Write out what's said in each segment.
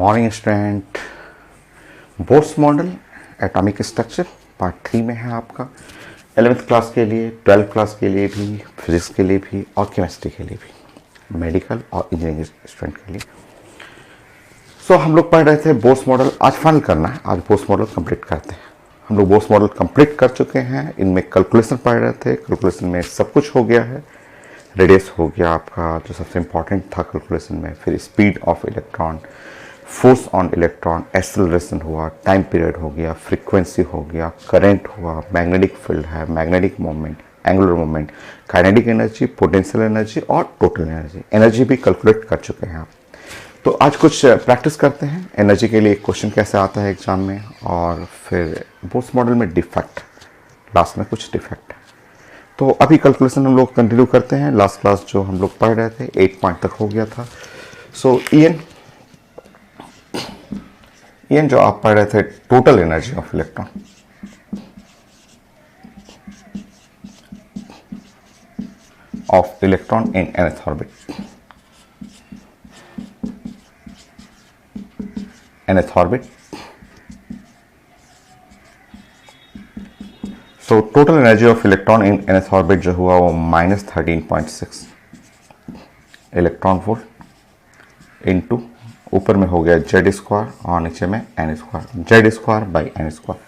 Morning student. Bohr's model atomic structure part 3 में है आपका 11th क्लास के लिए, 12th क्लास के लिए भी, फिजिक्स के लिए भी और केमिस्ट्री के लिए भी, मेडिकल और इंजीनियरिंग स्टूडेंट के लिए। सो हम लोग पढ़ रहे थे बोर्स मॉडल। आज फाइनल करना है, आज बोर्स मॉडल कंप्लीट करते हैं। हम लोग बोर्स मॉडल कंप्लीट कर चुके हैं। इनमें कैलकुलेशन पढ़ रहे थे, कैलकुलेशन में सब कुछ हो गया है। रेडियस हो गया आपका जो सबसे इंपॉर्टेंट था कैलकुलेशन में, फिर speed of electron, force on electron, acceleration हुआ, टाइम पीरियड हो गया, फ्रीक्वेंसी हो गया, करंट हुआ, मैग्नेटिक फील्ड है, magnetic moment, angular moment, kinetic energy, potential energy और टोटल एनर्जी भी कैलकुलेट कर चुके हैं आप। तो आज कुछ प्रैक्टिस करते हैं। एनर्जी के लिए क्वेश्चन कैसे आता है एग्जाम में, और फिर बोर्स मॉडल में डिफेक्ट, लास्ट में कुछ डिफेक्ट है। तो अभी कैलकुलेशन हम लोग कंटिन्यू करते हैं। लास्ट क्लास जो हम लोग पढ़ रहे थे 8 पॉइंट तक हो गया था। सो ईएन जो आप पढ़ रहे थे, total energy of electron, in nth orbit, so total energy of electron in nth orbit जो हुआ वो -13.6 इलेक्ट्रॉन वोल्ट इंटू ऊपर में हो गया जेड स्क्वायर और नीचे में n square, z square by N square.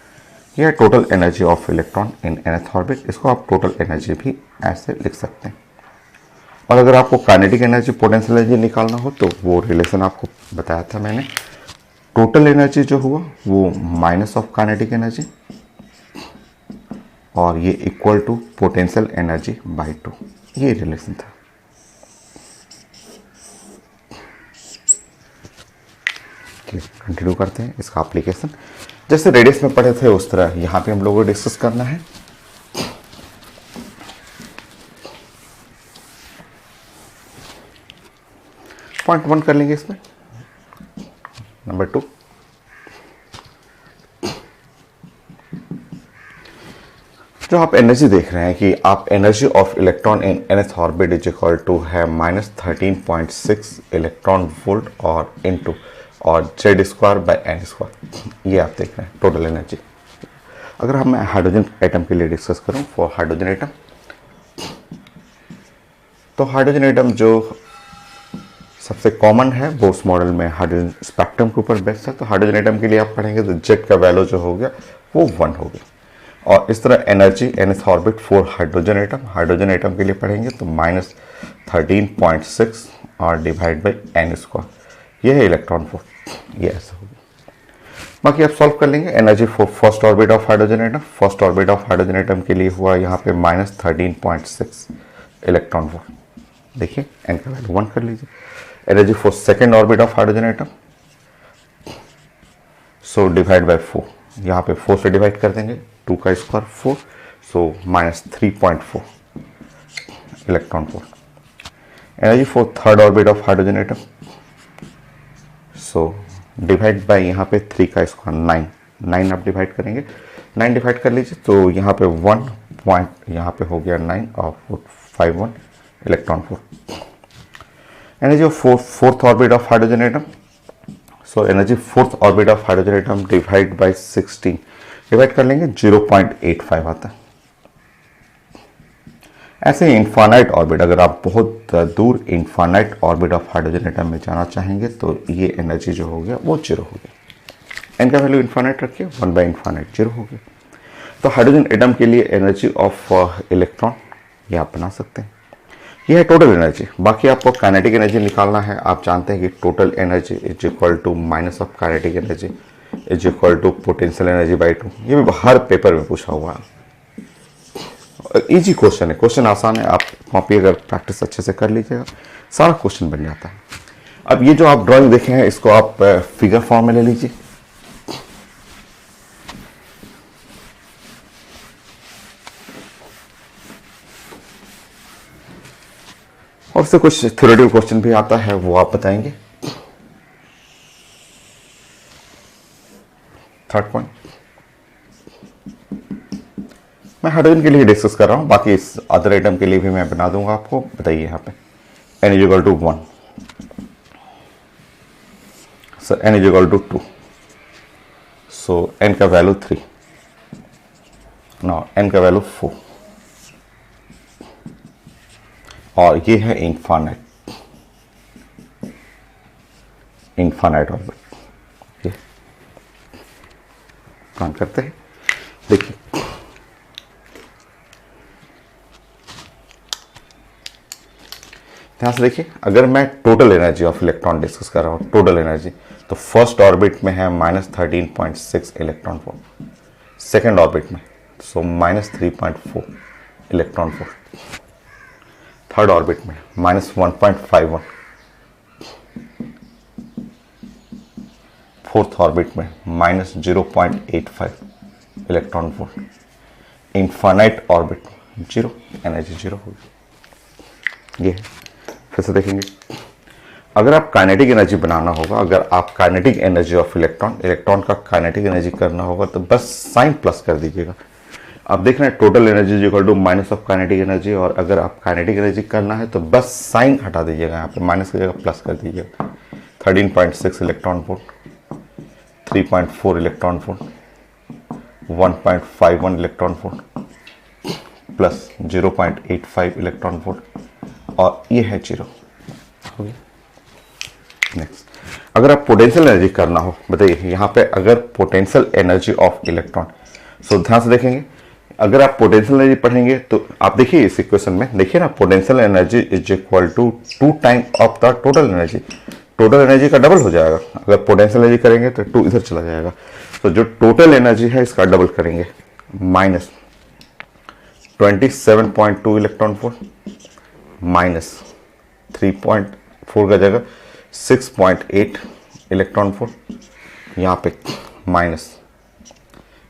यह total energy of electron in nth orbit. इसको आप टोटल एनर्जी भी ऐसे लिख सकते हैं। और अगर आपको काइनेटिक एनर्जी, पोटेंशियल एनर्जी निकालना हो तो वो रिलेशन आपको बताया था मैंने। टोटल एनर्जी जो हुआ वो माइनस ऑफ काइनेटिक एनर्जी और ये equal to potential energy by 2, ये रिलेशन था। कंटिन्यू करते हैं इसका एप्लीकेशन। जैसे रेडियस में पढ़े थे उस तरह यहां पे हम लोगों को डिस्कस करना है। पॉइंट 1 कर लेंगे इसमें। नंबर 2, जो आप एनर्जी देख रहे हैं कि आप energy of electron in nth orbit is equal to है -13.6 इलेक्ट्रॉन वोल्ट और इनटू और Z square by N square, ये आप देख रहे हैं टोटल एनर्जी। अगर हम हाइड्रोजन एटम के लिए डिस्कस करूं, फॉर हाइड्रोजन एटम, तो हाइड्रोजन एटम जो सबसे कॉमन है बोर्स मॉडल में, हाइड्रोजन स्पेक्ट्रम के ऊपर बेस्ड है। तो हाइड्रोजन एटम के लिए आप पढ़ेंगे तो जेड का वैल्यू जो हो गया वो 1 हो गया। और इस तरह energy nth orbit for hydrogen atom के लिए पढ़ेंगे तो -13.6 और डिवाइड बाई एन स्क्वायर, यह है इलेक्ट्रॉन वोल्ट, ये ऐसा होगा। बाकी आप सॉल्व कर लेंगे। Energy for first orbit of hydrogen atom, first orbit of hydrogen atom के लिए हुआ यहाँ पे -13.6 इलेक्ट्रॉन वोल्ट। देखिए एन का वैल्यू 1 कर लीजिए। Energy for second orbit of hydrogen atom, so divide by 4, यहाँ पे 4 से डिवाइड कर देंगे, 2 का square 4, so -3.4 electron volt. Energy for third orbit of hydrogen atom, so divide by यहाँ पे 3 का स्क्वायर 9 आप डिवाइड करेंगे, 9 डिवाइड कर लीजिए तो यहाँ पे 1 पॉइंट, यहाँ पे हो गया 9 और 51 electron volt. Energy of fourth orbit of hydrogen atom, so energy fourth orbit of hydrogen atom divide by 16, divide कर लेंगे 0.85 आता है। ऐसे इनफाइनाइट ऑर्बिट, अगर आप बहुत दूर infinite orbit of hydrogen atom में जाना चाहेंगे तो ये एनर्जी जो हो गया वो 0 हो गया। एन का वैल्यू इनफाइनाइट रखिए, 1 बाई इनफाइनाइट 0 हो गया। तो हाइड्रोजन एटम के लिए एनर्जी ऑफ इलेक्ट्रॉन ये आप बना सकते हैं। यह है टोटल एनर्जी। बाकी आपको काइनेटिक एनर्जी निकालना है। आप जानते हैं कि total energy is equal to minus of kinetic energy is equal to potential energy by 2। ये भी हर पेपर में पूछा हुआ है। इजी क्वेश्चन है, क्वेश्चन आसान है। आप कॉपी अगर प्रैक्टिस अच्छे से कर लीजिएगा सारा क्वेश्चन बन जाता है। अब ये जो आप ड्राइंग देखे हैं इसको आप फिगर फॉर्म में ले लीजिए। और उससे कुछ थ्योरेटिकल क्वेश्चन भी आता है, वो आप बताएंगे। थर्ड पॉइंट मैं हाइड्रोजन के लिए डिस्कस कर रहा हूं, बाकी इस अदर आइटम के लिए भी मैं बना दूंगा आपको। बताइए यहाँ पे n = 1, So n is equal to 2. So n का वैल्यू 3. Now n का वैल्यू 4. और ये है इनफाइनाइट ऑर्बिट. ये काम करते हैं. देखिए ध्यान से देखिए, अगर मैं total energy of electron discuss कर रहा हूँ, टोटल एनर्जी, तो फर्स्ट ऑर्बिट में है -13.6 इलेक्ट्रॉन वोल्ट, सेकेंड ऑर्बिट में सो -3.4 इलेक्ट्रॉन वोल्ट, थर्ड ऑर्बिट में -1.51, फोर्थ ऑर्बिट में -0.85 electron volt, infinite orbit zero, energy zero होगी. ये फिर से देखेंगे, अगर आप काइनेटिक एनर्जी बनाना होगा, अगर आप काइनेटिक एनर्जी ऑफ इलेक्ट्रॉन का काइनेटिक एनर्जी करना होगा तो बस साइन प्लस कर दीजिएगा. आप देख रहे हैं total energy equal to minus of kinetic energy, और अगर आप काइनेटिक एनर्जी करना है तो बस साइन हटा दीजिएगा, यहाँ पे माइनस की जगह प्लस कर दीजिएगा. 13.6 electron volt, 3.4 electron volt, 1.51 electron volt plus 0.85 electron volt, और ये है जीरो. नेक्स्ट, अगर आप पोटेंशियल एनर्जी करना हो, बताइए यहाँ पे अगर पोटेंशियल एनर्जी ऑफ इलेक्ट्रॉन, सो ध्यान से देखेंगे, अगर आप पोटेंशियल एनर्जी पढ़ेंगे तो आप देखिए इस इक्वेशन में, देखिए ना, potential energy is equal to 2 time of the total energy. Total energy का डबल हो जाएगा. अगर पोटेंशियल एनर्जी करेंगे तो 2 इधर चला जाएगा. तो जो टोटल एनर्जी है इसका डबल करेंगे, -27.2 इलेक्ट्रॉन वोल्ट, -3.4 का जगह 6.8 इलेक्ट्रॉन वोल्ट, यहाँ पे माइनस,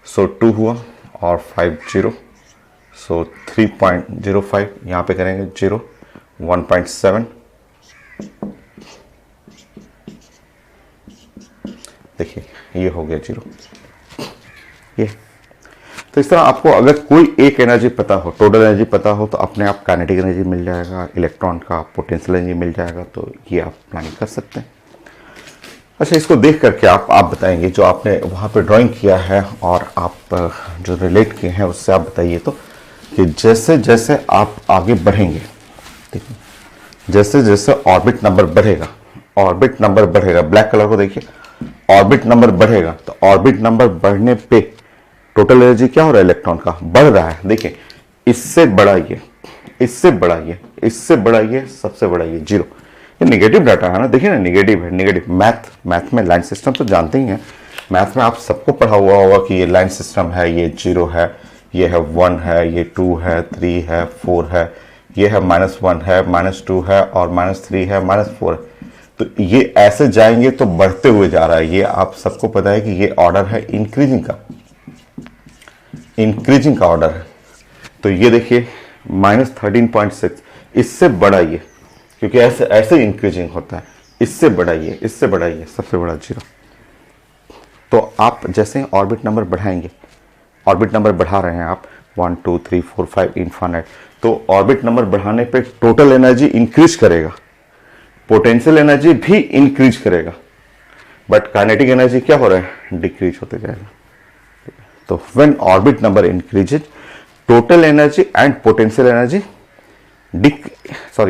सो 2 हुआ और 5 जीरो, सो 3.05, यहाँ पे करेंगे 0, 1.7, देखिए ये हो गया जीरो. ये तो इस तरह आपको अगर कोई एक एनर्जी पता हो, टोटल एनर्जी पता हो, तो अपने आप काइनेटिक एनर्जी मिल जाएगा, इलेक्ट्रॉन का पोटेंशियल एनर्जी मिल जाएगा. तो ये आप प्लानिंग कर सकते हैं. अच्छा, इसको देख करके आप बताएंगे जो आपने वहाँ पे ड्राइंग किया है और आप जो रिलेट किए हैं उससे आप बताइए तो, कि जैसे जैसे आप आगे बढ़ेंगे, ठीक है, जैसे जैसे ऑर्बिट नंबर बढ़ेगा, ऑर्बिट नंबर बढ़ेगा, ब्लैक कलर को देखिए, ऑर्बिट नंबर बढ़ेगा, तो ऑर्बिट नंबर बढ़ने पे टोटल एनर्जी क्या हो रहा है, इलेक्ट्रॉन का बढ़ रहा है. देखिए इससे बड़ा ये, इससे बड़ा ये, इससे बड़ा ये, सबसे बड़ा ये जीरो. ये निगेटिव डाटा है ना, देखिए ना, निगेटिव है. निगेटिव मैथ में लाइन सिस्टम तो जानते ही हैं, मैथ में आप सबको पढ़ा हुआ होगा कि ये लाइन सिस्टम है, ये जीरो है, ये है 1 है, ये 2 है, 3 है, 4 है, ये है -1 है, -2 है, और -3 है, -4 है. तो ये ऐसे जाएंगे तो बढ़ते हुए जा रहा है. ये आप सबको पता है कि ये ऑर्डर है इंक्रीजिंग का ऑर्डर है. तो ये देखिए -13.6, इससे बड़ा ये, क्योंकि ऐसे ऐसे इंक्रीजिंग होता है, इससे बड़ा ये, इससे बड़ा ये, सबसे बड़ा जीरो. तो आप जैसे ऑर्बिट नंबर बढ़ाएंगे, ऑर्बिट नंबर बढ़ा रहे हैं आप 1 2 3 4 5 इनफाइनाइट, तो ऑर्बिट नंबर बढ़ाने पे टोटल एनर्जी इंक्रीज करेगा, पोटेंशियल एनर्जी भी इंक्रीज करेगा, बट काइनेटिक एनर्जी क्या हो रहा है, डिक्रीज होते जाएगा. तो when orbit number increases, total energy and potential energy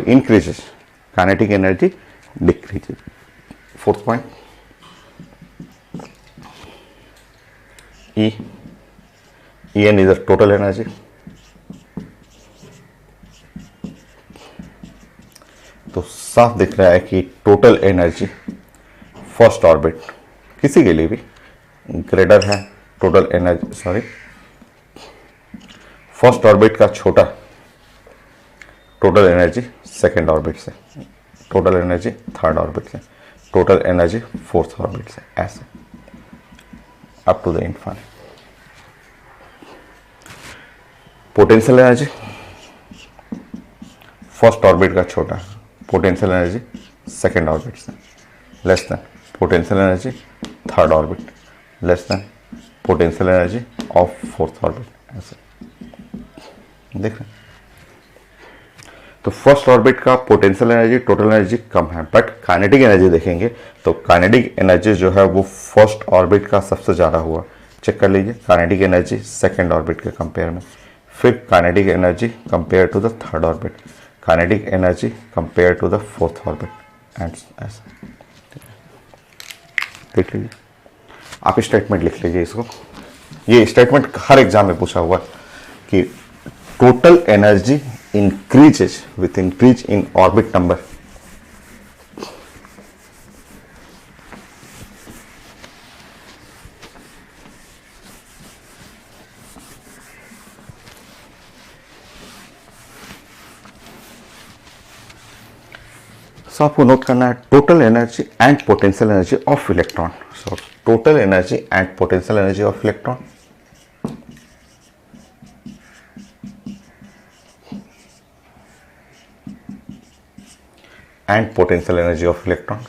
increases, kinetic energy decreases. Fourth point, En is the total energy. तो साफ दिख रहा है कि टोटल एनर्जी फर्स्ट ऑर्बिट किसी के लिए भी ग्रेटर है, टोटल एनर्जी फर्स्ट ऑर्बिट का छोटा टोटल एनर्जी सेकेंड ऑर्बिट से, टोटल एनर्जी थर्ड ऑर्बिट से, टोटल एनर्जी फोर्थ ऑर्बिट से, ऐसे up to the infinite. Potential energy first orbit का छोटा, पोटेंशियल एनर्जी सेकेंड ऑर्बिट से, less than potential energy third orbit, less than potential energy of fourth orbit, ऐसे देख रहे हैं. तो फर्स्ट ऑर्बिट का पोटेंशियल एनर्जी टोटल एनर्जी कम है, बट काइनेटिक एनर्जी देखेंगे तो काइनेटिक एनर्जी जो है वो फर्स्ट ऑर्बिट का सबसे ज़्यादा हुआ। चेक कर लीजिए काइनेटिक एनर्जी सेकेंड ऑर्बिट के कंपेयर में, फिर kinetic energy compare to the third orbit, kinetic energy compare to the fourth orbit and ऐसा। देख लीजिए, आप स्टेटमेंट लिख लीजिए इसको। ये स्टेटमेंट हर एग्जाम में पूछा हुआ कि total energy increases with increase in orbit number. सो आपको नोट करना है total energy and potential energy of electron. So total energy and potential energy of electron, and potential energy of electron.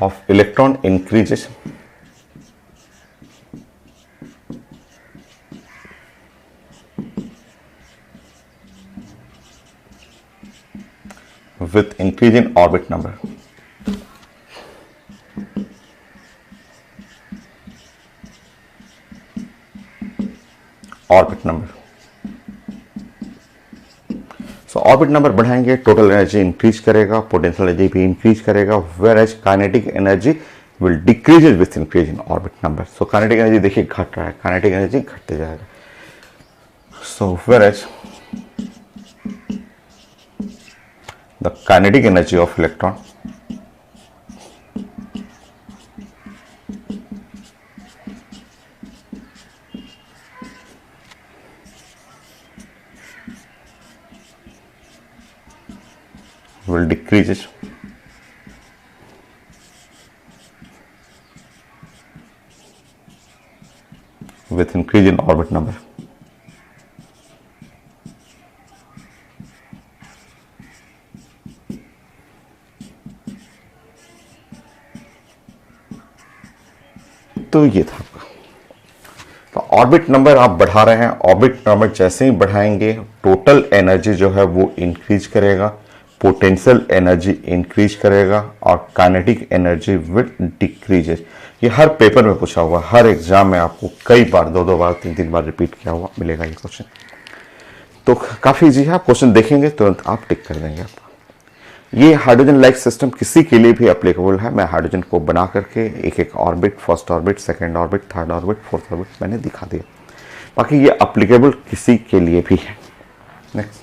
Of electron increases with increase in orbit number. Orbit number. So orbit number बढ़ाएंगे, total energy increase करेगा, potential energy भी increase करेगा, whereas kinetic energy will decrease with increase in orbit number. So kinetic energy देखिए घट रहा है, kinetic energy घटते जाएगा। So whereas the kinetic energy of electron will decreases with increase in orbit number. तो ये था आपका। तो ऑर्बिट नंबर आप बढ़ा रहे हैं, ऑर्बिट नंबर जैसे ही बढ़ाएंगे टोटल एनर्जी जो है वो इंक्रीज करेगा, पोटेंशियल एनर्जी इंक्रीज करेगा और काइनेटिक एनर्जी विल डिक्रीजेस। ये हर पेपर में पूछा हुआ, हर एग्जाम में आपको कई बार, दो बार, तीन बार रिपीट किया हुआ मिलेगा ये क्वेश्चन। तो काफी इजी है, आप क्वेश्चन देखेंगे तुरंत आप टिक कर देंगे आपका। ये हाइड्रोजन लाइक सिस्टम किसी के लिए भी एप्लीकेबल है। मैं हाइड्रोजन को बना करके एक एक orbit, first orbit, second orbit, third orbit, fourth orbit मैंने दिखा दिया। बाकी ये एप्लीकेबल किसी के लिए भी है। नेक्स्ट,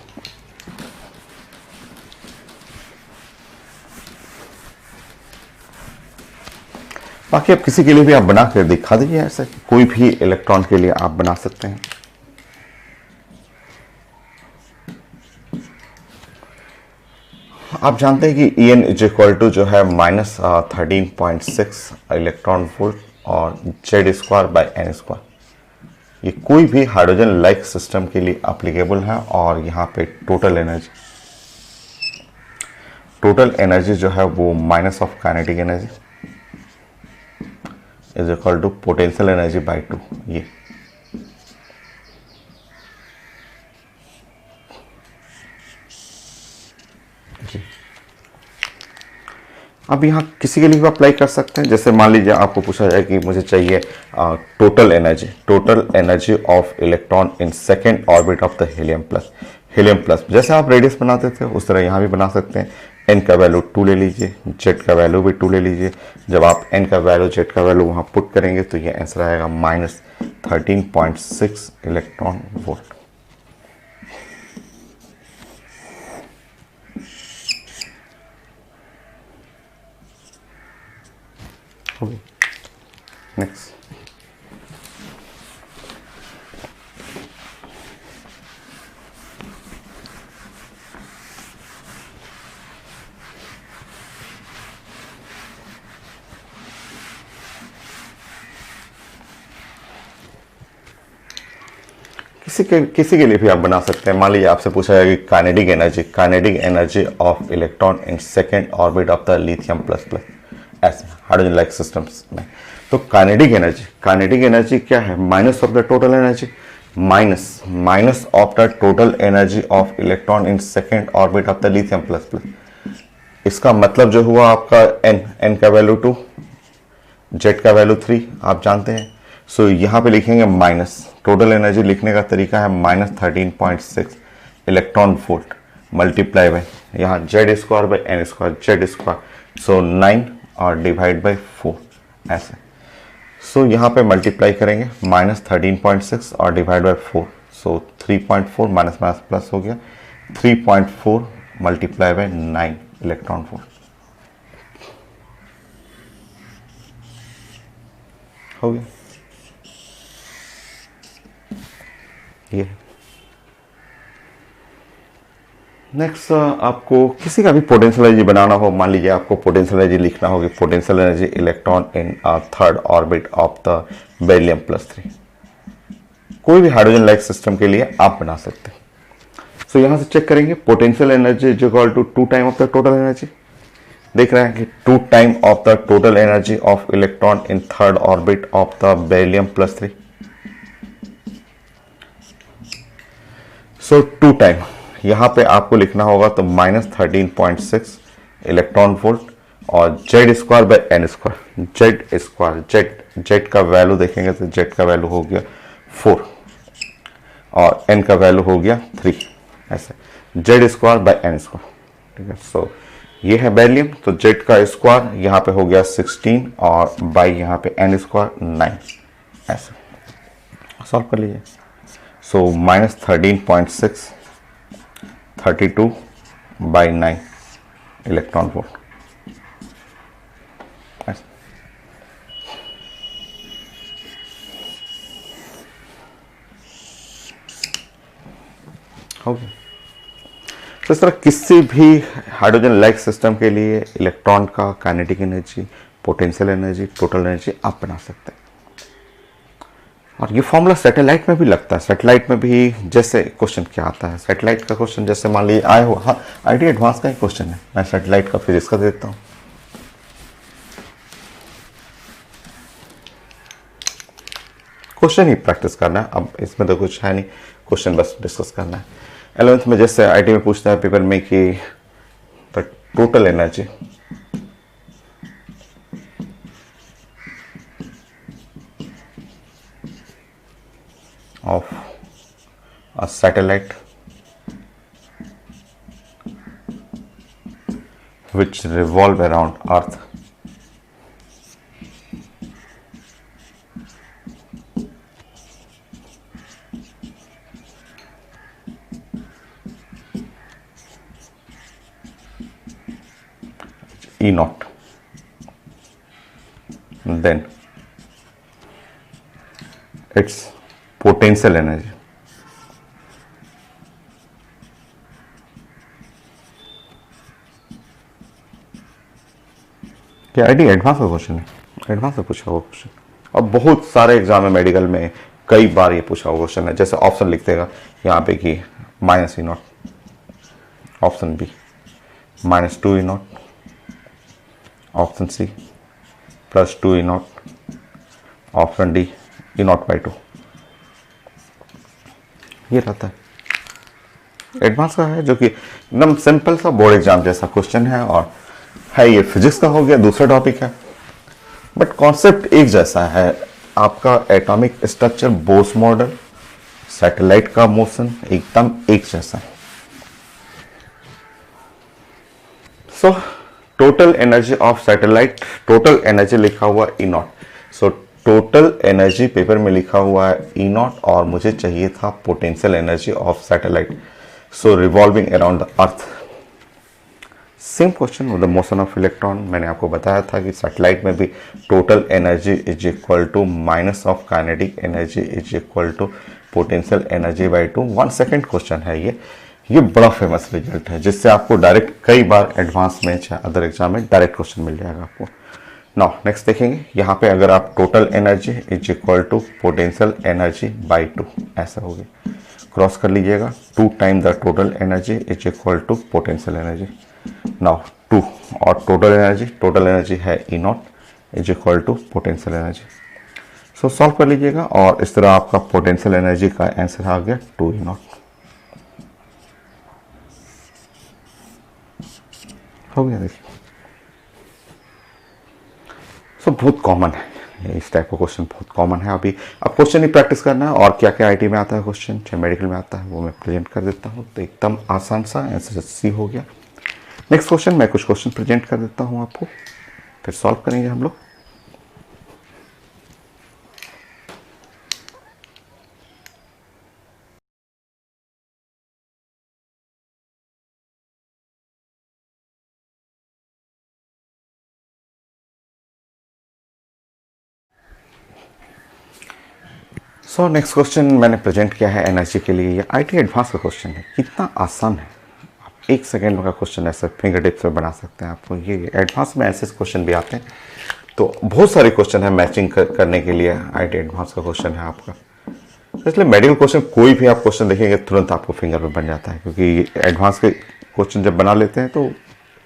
बाकी आप किसी के लिए भी आप बना कर दिखा दीजिए, ऐसा कोई भी इलेक्ट्रॉन के लिए आप बना सकते हैं। आप जानते हैं कि En इज इक्वल टू जो है -13.6 इलेक्ट्रॉन वोल्ट और Z²/n²। ये कोई भी हाइड्रोजन लाइक सिस्टम के लिए एप्लीकेबल है। और यहाँ पे टोटल एनर्जी जो है वो minus of kinetic energy is equal to potential energy by 2। ये अब यहाँ किसी के लिए भी अप्लाई कर सकते हैं। जैसे मान लीजिए आपको पूछा जाए कि मुझे चाहिए total energy of electron in second orbit of the helium plus. जैसे आप रेडियस बनाते थे उस तरह यहाँ भी बना सकते हैं। n का वैल्यू 2 ले लीजिए, z का वैल्यू भी 2 ले लीजिए। जब आप n का वैल्यू, z का वैल्यू वहाँ पुट करेंगे तो ये आंसर आएगा -13.6 इलेक्ट्रॉन वोल्ट। नेक्स्ट, किसी के लिए भी आप बना सकते हैं। मान लीजिए आपसे पूछा जाए कि kinetic energy of electron in second orbit of the lithium plus plus, ऐसे हाइड्रोजन लाइक सिस्टम्स में। तो काइनेटिक एनर्जी क्या है? Minus of the total energy, minus of the total energy of electron in second orbit of the lithium plus plus. इसका मतलब जो हुआ आपका n का वैल्यू 2, z का वैल्यू 3 आप जानते हैं। सो यहाँ पे लिखेंगे माइनस, टोटल एनर्जी लिखने का तरीका है -13.6 इलेक्ट्रॉन वोल्ट मल्टीप्लाई बाय यहाँ z square by n square, z square, so 9 और डिवाइड बाई 4 ऐसे। सो यहाँ पे मल्टीप्लाई करेंगे -13.6 और divide by 4, so 3.4 minus minus plus हो गया, 3.4 मल्टीप्लाई बाई 9 इलेक्ट्रॉन वोल्ट हो गया। ये नेक्स्ट आपको किसी का भी पोटेंशियल एनर्जी बनाना हो, मान लीजिए आपको पोटेंशियल एनर्जी लिखना होगी, potential energy electron in third orbit of the beryllium plus 3, कोई भी हाइड्रोजन लाइक सिस्टम के लिए आप बना सकते हैं। सो यहां से चेक करेंगे potential energy is equal to 2 time of the total energy. देख रहे हैं कि 2 time of the total energy of electron in third orbit of the beryllium plus 3। So 2 time यहां पे आपको लिखना होगा तो -13.6 इलेक्ट्रॉन वोल्ट और z square by n square, z का वैल्यू देखेंगे तो z का वैल्यू हो गया 4 और n का वैल्यू हो गया 3, ऐसे z square by n square, ठीक है। सो ये है बेरिलियम, तो z का स्क्वायर यहाँ पे हो गया 16 और बाई यहाँ पे n स्क्वायर 9, ऐसे सॉल्व कर लीजिए। सो -13.6 32 बाई 9 इलेक्ट्रॉन वोल्ट, हो गया। तो इस तरह किसी भी हाइड्रोजन लाइक सिस्टम के लिए इलेक्ट्रॉन का kinetic energy, potential energy, total energy आप बना सकते हैं। और ये फॉर्मूला सैटेलाइट में भी लगता है। सैटेलाइट में भी जैसे क्वेश्चन क्या आता है, सैटेलाइट का क्वेश्चन जैसे मान लीजिए आए हो, हाँ आईटी एडवांस का ही क्वेश्चन है, मैं सैटेलाइट का फिजिक्स का देता हूँ। क्वेश्चन ही प्रैक्टिस करना है, अब इसमें तो कुछ है नहीं, क्वेश्चन बस डिस्कस करना है। 11th में जैसे आईटी में पूछता है पेपर में कि the total energy of a satellite which revolve around Earth E naught, then its potential energy क्या आईडी एडवांस का क्वेश्चन है, एडवांस में पूछा हुआ क्वेश्चन, और बहुत सारे एग्जाम में मेडिकल में कई बार ये पूछा हुआ क्वेश्चन है। जैसे ऑप्शन लिख देगा यहाँ पे कि -E0, option B -2E0, option C +2E0, option D E0/2, ये रहता है। एडवांस का है जो कि एकदम सिंपल सा बोर्ड एग्जाम जैसा क्वेश्चन है, और है ये फिजिक्स का हो गया, दूसरा टॉपिक है, बट कॉन्सेप्ट एक जैसा है। आपका atomic structure, Bose model, satellite का मोशन एकदम एक जैसा है। So total energy of satellite, total energy लिखा हुआ E0, so total energy paper में लिखा हुआ है E0 और मुझे चाहिए था potential energy of satellite, so revolving around the earth. Same question with the motion of electron. मैंने आपको बताया था कि सैटेलाइट में भी total energy is equal to minus of kinetic energy is equal to potential energy by 2। 1 second question है ये बड़ा फेमस रिजल्ट है, जिससे आपको डायरेक्ट कई बार एडवांस में चाहे अदर एग्जाम में डायरेक्ट क्वेश्चन मिल जाएगा आपको। नाउ नेक्स्ट देखेंगे, यहाँ पे अगर आप total energy is equal to potential energy by 2 ऐसा हो गया। क्रॉस कर लीजिएगा, 2 time the total energy is equal to potential energy. Now 2 और टोटल एनर्जी है E naught is equal to potential energy. So solve कर लीजिएगा और इस तरह आपका पोटेंशियल एनर्जी का आंसर आ गया 2 ई नॉट। हो गया देखिए। सो बहुत कॉमन है इस टाइप का क्वेश्चन, बहुत कॉमन है। अभी अब क्वेश्चन ही प्रैक्टिस करना है और क्या क्या आईटी में आता है क्वेश्चन, चाहे मेडिकल में आता है, वो मैं प्रेजेंट कर देता हूँ। तो एकदम आसान सा आंसर सी हो गया। नेक्स्ट क्वेश्चन, मैं कुछ क्वेश्चन प्रेजेंट कर देता हूँ आपको, फिर सॉल्व करेंगे हम लोग। सो नेक्स्ट क्वेश्चन मैंने प्रेजेंट किया है एनर्जी के लिए। ये आईटी एडवांस का क्वेश्चन है, कितना आसान है। आप 1 सेकेंड का क्वेश्चन ऐसे फिंगर टिप्स में बना सकते हैं। आपको ये एडवांस में ऐसे क्वेश्चन भी आते हैं, तो बहुत सारे क्वेश्चन है मैचिंग करने के लिए। आईटी एडवांस का क्वेश्चन है आपका, इसलिए मेडिकल क्वेश्चन कोई भी आप क्वेश्चन देखेंगे तुरंत आपको फिंगर पे बन जाता है, क्योंकि एडवांस के क्वेश्चन जब बना लेते हैं तो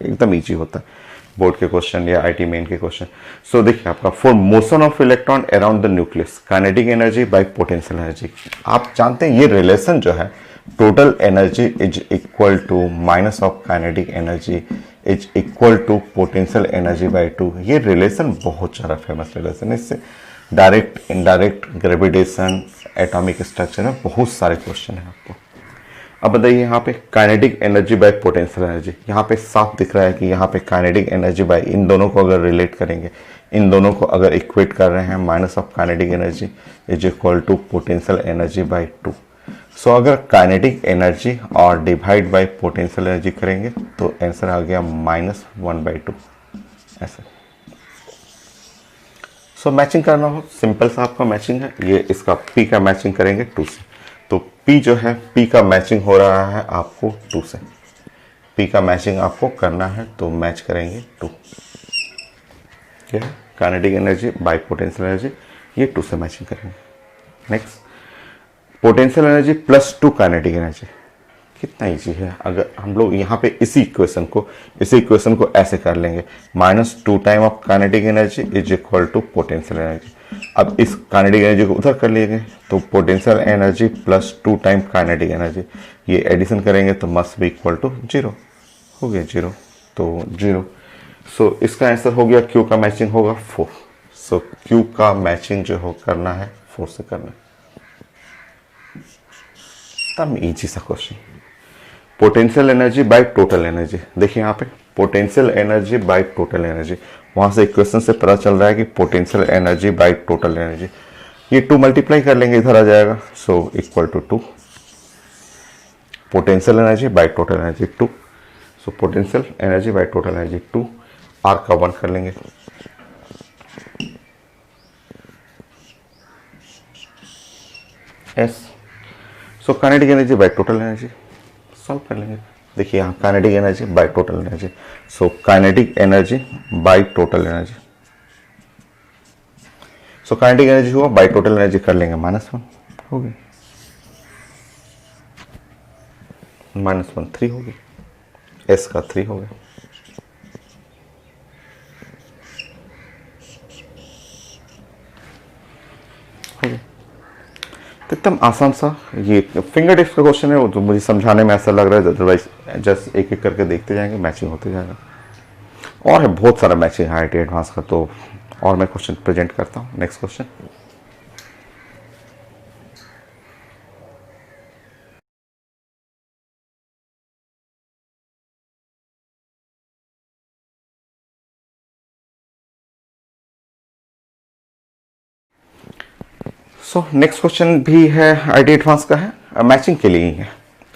एकदम ईजी होता है, बोर्ड के क्वेश्चन या आईटी मेन के क्वेश्चन। सो देखिए आपका for motion of electron around the nucleus kinetic energy by potential energy. आप जानते हैं ये रिलेशन जो है, total energy is equal to minus of kinetic energy is equal to potential energy by 2। ये रिलेशन बहुत सारा फेमस रिलेशन है। इससे direct, indirect, gravitation, atomic structure में बहुत सारे क्वेश्चन है आपको। अब बताइए यहाँ पे kinetic energy by potential energy, यहाँ पे साफ दिख रहा है कि यहाँ पे काइनेटिक एनर्जी बाय, इन दोनों को अगर रिलेट करेंगे, इन दोनों को अगर इक्वेट कर रहे हैं, minus of kinetic energy is equal to potential energy by 2। So अगर काइनेटिक एनर्जी और डिवाइड बाय पोटेंशियल एनर्जी करेंगे तो आंसर आ गया -1/2 ऐसे। सो मैचिंग करना हो, सिंपल सा आपका मैचिंग है ये। इसका पी का मैचिंग करेंगे 2 से, तो P जो है, P का मैचिंग हो रहा है आपको 2 से। P का मैचिंग आपको करना है तो मैच करेंगे 2। क्या है, kinetic energy by potential energy, ये 2 से मैचिंग करेंगे। Next, potential energy plus 2 kinetic energy, कितना इजी है। अगर हम लोग यहाँ पे इसी इक्वेशन को ऐसे कर लेंगे, -2 time of kinetic energy is equal to potential energy. अब इस काइनेटिक एनर्जी को उधर कर लेंगे तो potential energy plus 2 time kinetic energy, ये एडिशन करेंगे तो मस्ट बी इक्वल टू 0। हो गया 0, तो 0। सो इसका आंसर हो गया, क्यू का मैचिंग होगा 4। सो क्यू का मैचिंग जो हो करना है 4 से करना है। तब इजी सा question. Potential energy by total energy, देखिए यहाँ पे potential energy by total energy, वहां से इक्वेशन से पता चल रहा है कि potential energy by total energy, ये 2 मल्टीप्लाई कर लेंगे, इधर आ जाएगा। So equal to 2 potential energy by total energy 2। So potential energy by total energy 2, R का 1 कर लेंगे। एस, so kinetic energy by total energy solve कर लेंगे। देखिए यहाँ kinetic energy by total energy, so kinetic energy by total energy. So kinetic energy हुआ bye total energy कर लेंगे, -1 हो गई, -1 3 हो गई, एस का 3 हो गया। तो एकदम आसान सा ये फिंगर टिप्स का क्वेश्चन है, वो तो मुझे समझाने में ऐसा लग रहा है, अदरवाइज जस्ट एक एक करके देखते जाएंगे, मैचिंग होते जाएगा। और है बहुत सारा मैचिंग है आईटी एडवांस का, तो और मैं क्वेश्चन प्रेजेंट करता हूँ। Next question, so next question भी है आईटी एडवांस का है, मैचिंग के लिए ही है।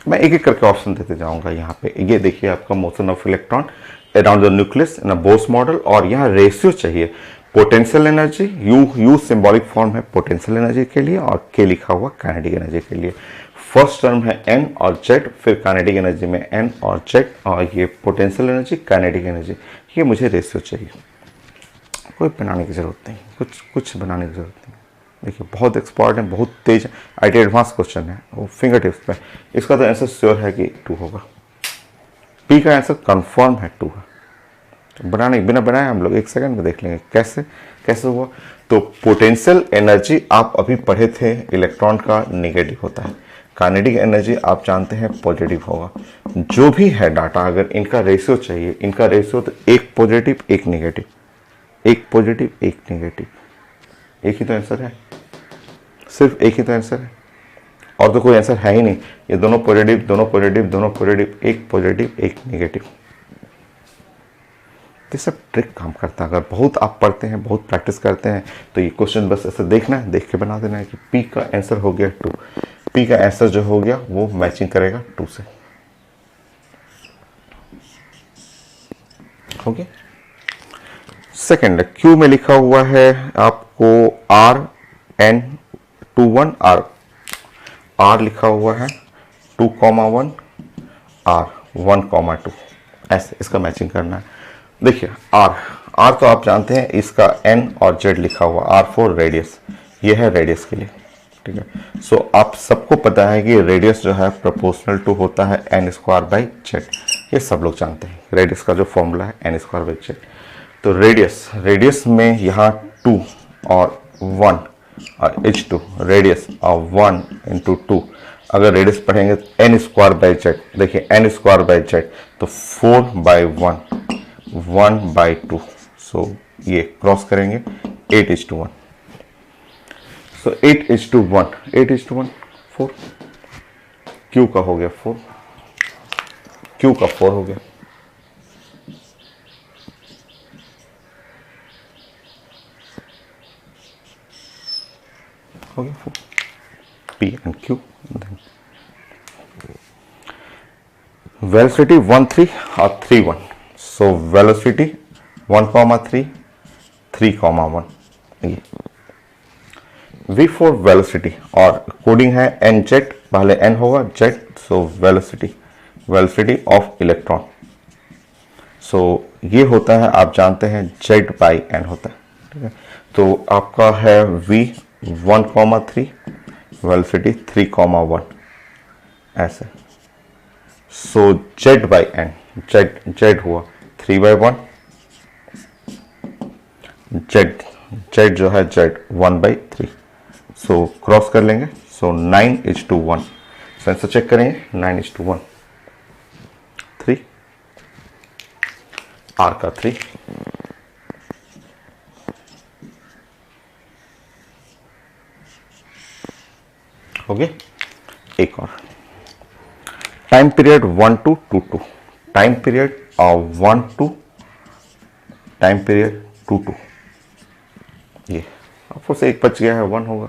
मैं एक एक करके ऑप्शन देते जाऊंगा। यहाँ पे ये देखिए आपका motion of electron around the nucleus in a Bose model, और यहाँ रेशियो चाहिए potential energy, you symbolic form है पोटेंशियल एनर्जी के लिए, और के लिखा हुआ काइनेटिक एनर्जी के लिए। फर्स्ट टर्म है एन और जेड, फिर काइनेटिक एनर्जी में एन और जेड, और ये पोटेंशियल एनर्जी, काइनेटिक एनर्जी, ये मुझे रेशियो चाहिए। कोई बनाने की जरूरत नहीं, कुछ बनाने की जरूरत नहीं। देखिए बहुत एक्सपर्ट है, बहुत तेज है, IT एडवांस क्वेश्चन है, वो फिंगर टिप्स पे। इसका तो आंसर श्योर है कि 2 होगा। पी का आंसर कंफर्म है 2 है। तो बनाने बिना बनाए हम लोग 1 सेकंड में देख लेंगे कैसे कैसे हुआ। तो पोटेंशियल एनर्जी आप अभी पढ़े थे, इलेक्ट्रॉन का नेगेटिव होता है, काइनेटिक एनर्जी आप जानते हैं पॉजिटिव होगा। जो भी है डाटा, अगर इनका रेशियो चाहिए, इनका रेशियो तो 1 पॉजिटिव 1 नेगेटिव, 1 पॉजिटिव 1 नेगेटिव, एक ही तो आंसर है, सिर्फ एक ही तो आंसर है, और तो कोई आंसर है ही नहीं। ये दोनों पॉजिटिव दोनों पॉजिटिव दोनों पॉजिटिव, 1 पॉजिटिव 1 नेगेटिव। ये सब ट्रिक काम करता है। अगर बहुत आप पढ़ते हैं, बहुत प्रैक्टिस करते हैं, तो ये क्वेश्चन बस ऐसे देखना है, देख के बना देना है कि पी का आंसर हो गया 2। पी का आंसर जो हो गया वो मैचिंग करेगा 2 से। हो गया। सेकेंड, क्यू में लिखा हुआ है आपको RN21 R लिखा हुआ है 2,1 R1,2, ऐसे इसका मैचिंग करना है। देखिए R तो आप जानते हैं, इसका N और Z लिखा हुआ, R4 रेडियस, ये है रेडियस के लिए, ठीक है। सो आप सबको पता है कि रेडियस जो है प्रोपोर्शनल टू होता है N²/Z, ये सब लोग जानते हैं। रेडियस का जो फॉर्मूला है N²/Z। तो रेडियस में यहाँ 2 और 1 और H2 रेडियस और 1 × 2, अगर रेडियस पढ़ेंगे तो N²/Z, देखिए N²/Z तो 4/1 1/2, सो ये क्रॉस करेंगे 8:1, सो 8:1 8:1 4, क्यू का हो गया 4, क्यू का 4 हो गया। हो गया 4, P and Q। वेलोसिटी 1 3 और 3 1, सो वेलोसिटी 1,3 3,1, ये V4 वेलोसिटी, और कोडिंग है NZ, पहले N होगा Z, so velocity of electron, so ये होता है, आप जानते हैं Z/N होता है, ठीक है। तो आपका है V 1,3, वेलोसिटी 3,1, ऐसे, सो Z/N, Z हुआ 3/1, Z जो है Z 1/3, सो क्रॉस कर लेंगे, सो 9:1, आंसर चेक करेंगे 9:1, 3, R का 3, हो गया। एक और, time period 1 to 2 2, time period 1 to time period 2 2, ये आपको से एक बच गया है, 1 होगा,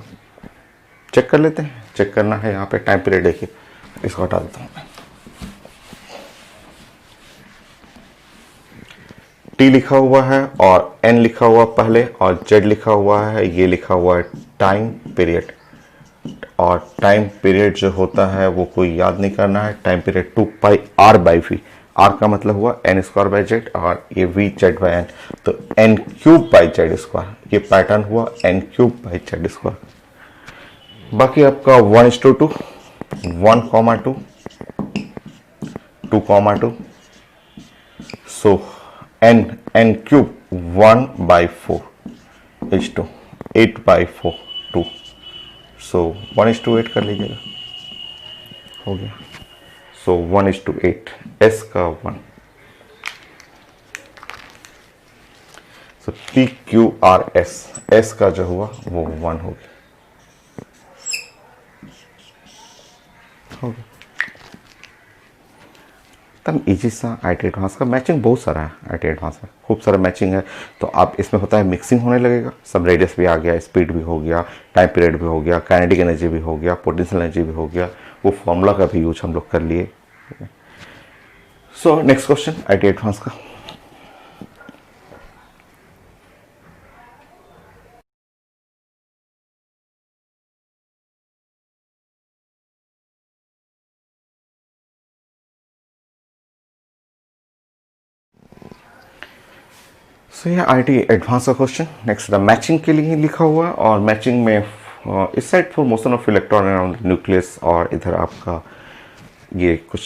चेक कर लेते हैं। चेक करना है यहाँ पे टाइम पीरियड, देखिए इसको हटा देता हूँ मैं। T लिखा हुआ है और N लिखा हुआ पहले और Z लिखा हुआ है, ये लिखा हुआ है टाइम पीरियड, और टाइम पीरियड जो होता है वो कोई याद नहीं करना है। टाइम पीरियड 2πr/v, R का मतलब हुआ N²/Z और ये V/Z/N, तो N³/Z², ये पैटर्न हुआ N³/Z²। बाकी आपका 1:2 1,2 2,2, सो N³ 1/4 H2 8/4 2, सो 1:8 कर लीजिएगा, हो गया। सो 1:8, S का 1, सो PQRS, S का जो हुआ वो 1 हो गया, हो गया। तब इजी सा IT एडवांस का मैचिंग बहुत सारा है। IT एडवांस में खूब सारा मैचिंग है, तो आप इसमें होता है मिक्सिंग होने लगेगा, सब रेडियस भी आ गया, स्पीड भी हो गया, टाइम पीरियड भी हो गया, काइनेटिक एनर्जी भी हो गया, पोटेंशियल एनर्जी भी हो गया, वो फॉर्मूला का भी यूज हम लोग कर लिए। So next question IT advance का, सो ये IT एडवांस का क्वेश्चन। नेक्स्ट द मैचिंग के लिए लिखा हुआ है, और मैचिंग में इस side for motion of electron around nucleus, और इधर आपका ये कुछ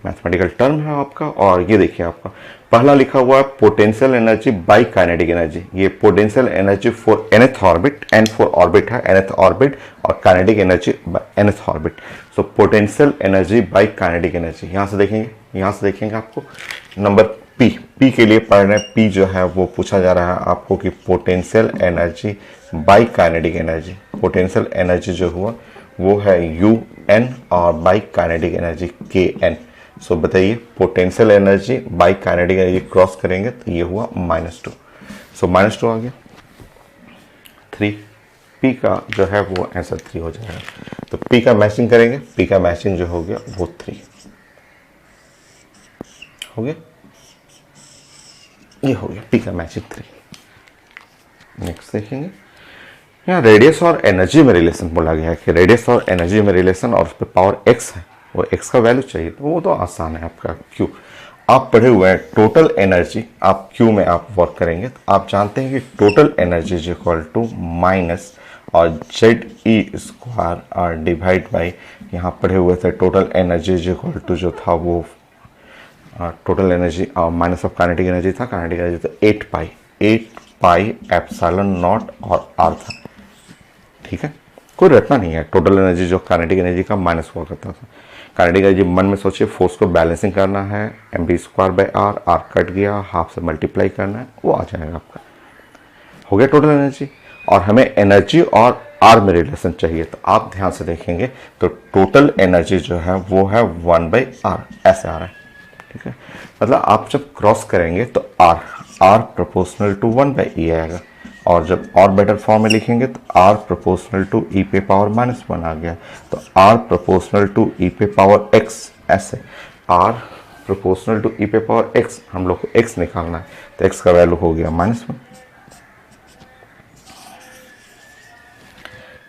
मैथमेटिकल टर्म है आपका। और ये देखिए आपका पहला लिखा हुआ है potential energy by kinetic energy. ये potential energy for nth orbit, n for orbit है, nth ऑर्बिट, और kinetic energy nth orbit. So potential energy by kinetic energy यहाँ से देखेंगे, यहाँ से देखेंगे आपको नंबर पी के लिए पढ़ रहे हैं। पी जो है वो पूछा जा रहा है आपको कि potential energy by kinetic energy. Potential energy जो हुआ वो है UN और बाई काइनेटिक एनर्जी KN। सो बताइए potential energy by kinetic energy cross करेंगे तो ये हुआ -2। सो -2 आ गया 3। पी का जो है वो आंसर 3 हो जाएगा। तो पी का मैचिंग करेंगे, पी का मैचिंग जो हो गया वो 3 हो गया, ये हो गया पी का मैचिंग 3। नेक्स्ट देखेंगे, यहाँ रेडियस और एनर्जी में रिलेशन बोला गया है कि रेडियस और एनर्जी में रिलेशन, और उस पर पावर x है, वो x का वैल्यू चाहिए। तो वो तो आसान है आपका Q। आप पढ़े हुए हैं टोटल एनर्जी, आप Q में आप वर्क करेंगे तो आप जानते हैं कि total energy is equal to minus और ZE² और डिवाइड बाई, यहाँ पढ़े हुए थे total energy is equal to जो था वो total energy minus of kinetic energy था। काइनेटिक एनर्जी तो 8 पाई एप्सिलॉन नॉट और R था। ठीक है, कोई रटना नहीं है। टोटल एनर्जी जो काइनेटिक एनर्जी का माइनस हुआ करता था। काइनेटिक एनर्जी मन में सोचिए, फोर्स को बैलेंसिंग करना है, mv²/r, r कट गया, हाफ से मल्टीप्लाई करना है, वो आ जाएगा आपका। हो गया टोटल एनर्जी। और हमें एनर्जी और r में रिलेशन चाहिए, तो आप ध्यान से देखेंगे तो टोटल एनर्जी जो है वो है 1/r, ऐसे आ रहा है। ठीक है, मतलब आप जब क्रॉस करेंगे तो r प्रोपोर्शनल टू 1/e आएगा, और जब और बेटर फॉर्म में लिखेंगे तो r प्रोपोर्शनल टू e पे पावर -1 आ गया। तो r प्रोपोर्शनल टू e पे पावर x, ऐसे r प्रोपोर्शनल टू e पे पावर x, हम लोग को x निकालना है, तो x का वैल्यू हो गया -1।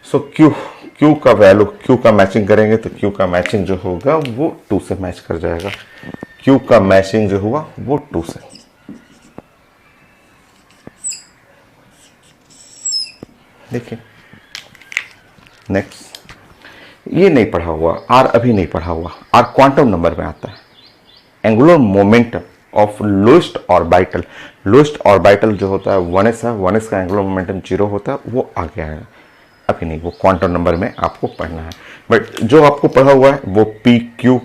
सो Q का वैल्यू, Q का मैचिंग करेंगे तो Q का मैचिंग जो होगा वो 2 से मैच कर जाएगा। Q का मैचिंग जो हुआ वो 2 से। देखिए नेक्स्ट, ये नहीं पढ़ा हुआ, R अभी नहीं पढ़ा हुआ। R क्वांटम नंबर में आता है। Angular momentum of lowest orbital. Lowest orbital जो होता है 1s है, 1s का एंगुलर मोमेंटम 0 होता है, वो आगे आएगा। अभी नहीं, वो क्वांटम नंबर में आपको पढ़ना है। बट जो आपको पढ़ा हुआ है वो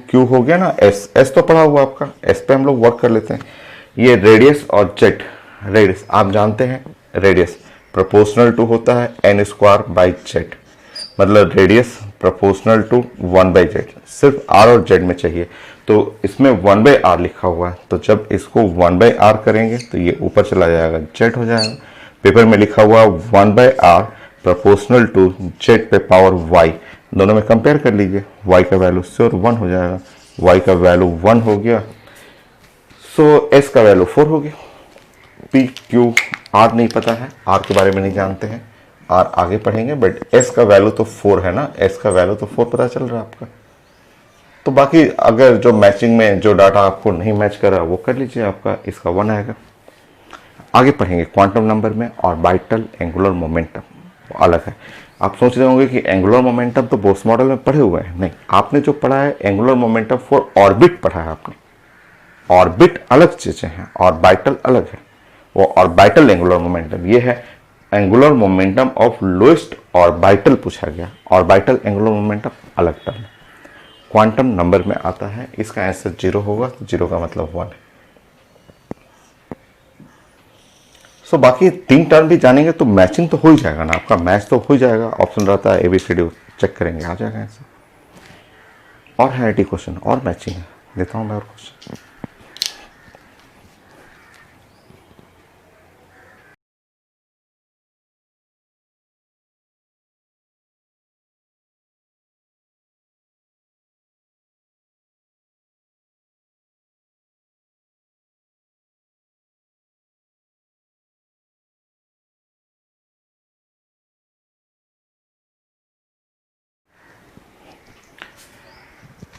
Q हो गया ना, S तो पढ़ा हुआ आपका, S पे हम लोग वर्क कर लेते हैं। ये रेडियस और जेट, रेडियस आप जानते हैं, रेडियस प्रोपोर्शनल टू होता है n²/z, मतलब रेडियस प्रोपोर्शनल टू 1/z। सिर्फ r और z में चाहिए, तो इसमें 1/r लिखा हुआ है, तो जब इसको 1/r करेंगे तो ये ऊपर चला जाएगा, z हो जाएगा। पेपर में लिखा हुआ 1/r प्रोपोर्शनल टू z पे पावर y, दोनों में कंपेयर कर लीजिए, y का वैल्यू श्योर 1 हो जाएगा। y का वैल्यू 1 हो गया, सो s का वैल्यू 4 हो गया। P Q R नहीं पता है, R के बारे में नहीं जानते हैं, R आगे पढ़ेंगे, बट S का वैल्यू तो 4 है ना, S का वैल्यू तो 4 पता चल रहा है आपका। तो बाकी अगर जो मैचिंग में जो डाटा आपको नहीं मैच कर रहा वो कर लीजिए, आपका इसका 1 आएगा। आगे पढ़ेंगे क्वांटम नंबर में। ऑर्बिटल एंगुलर मोमेंटम अलग है। आप सोच रहे होंगे कि एंगुलर मोमेंटम तो बोर्स मॉडल में पढ़े हुए हैं, नहीं, आपने जो पढ़ा है एंगुलर मोमेंटम फॉर ऑर्बिट पढ़ा है आपने। ऑर्बिट अलग चीजें हैं, ऑर्बिटल अलग है। वो ऑर्बिटल एंगुलर मोमेंटम, ये है angular momentum of lowest orbital पूछा गया। ऑर्बिटल एंगुलर मोमेंटम अलग टर्म, क्वांटम नंबर में आता है। इसका आंसर 0 होगा, तो 0 का मतलब 1 है। सो बाकी 3 टर्म भी जानेंगे तो मैचिंग तो हो ही जाएगा ना, आपका मैच तो हो ही जाएगा। ऑप्शन रहता है ABCD, चेक करेंगे आ जाएगा आंसर। और है 80 क्वेश्चन और मैचिंग है, देता हूं मैं और question.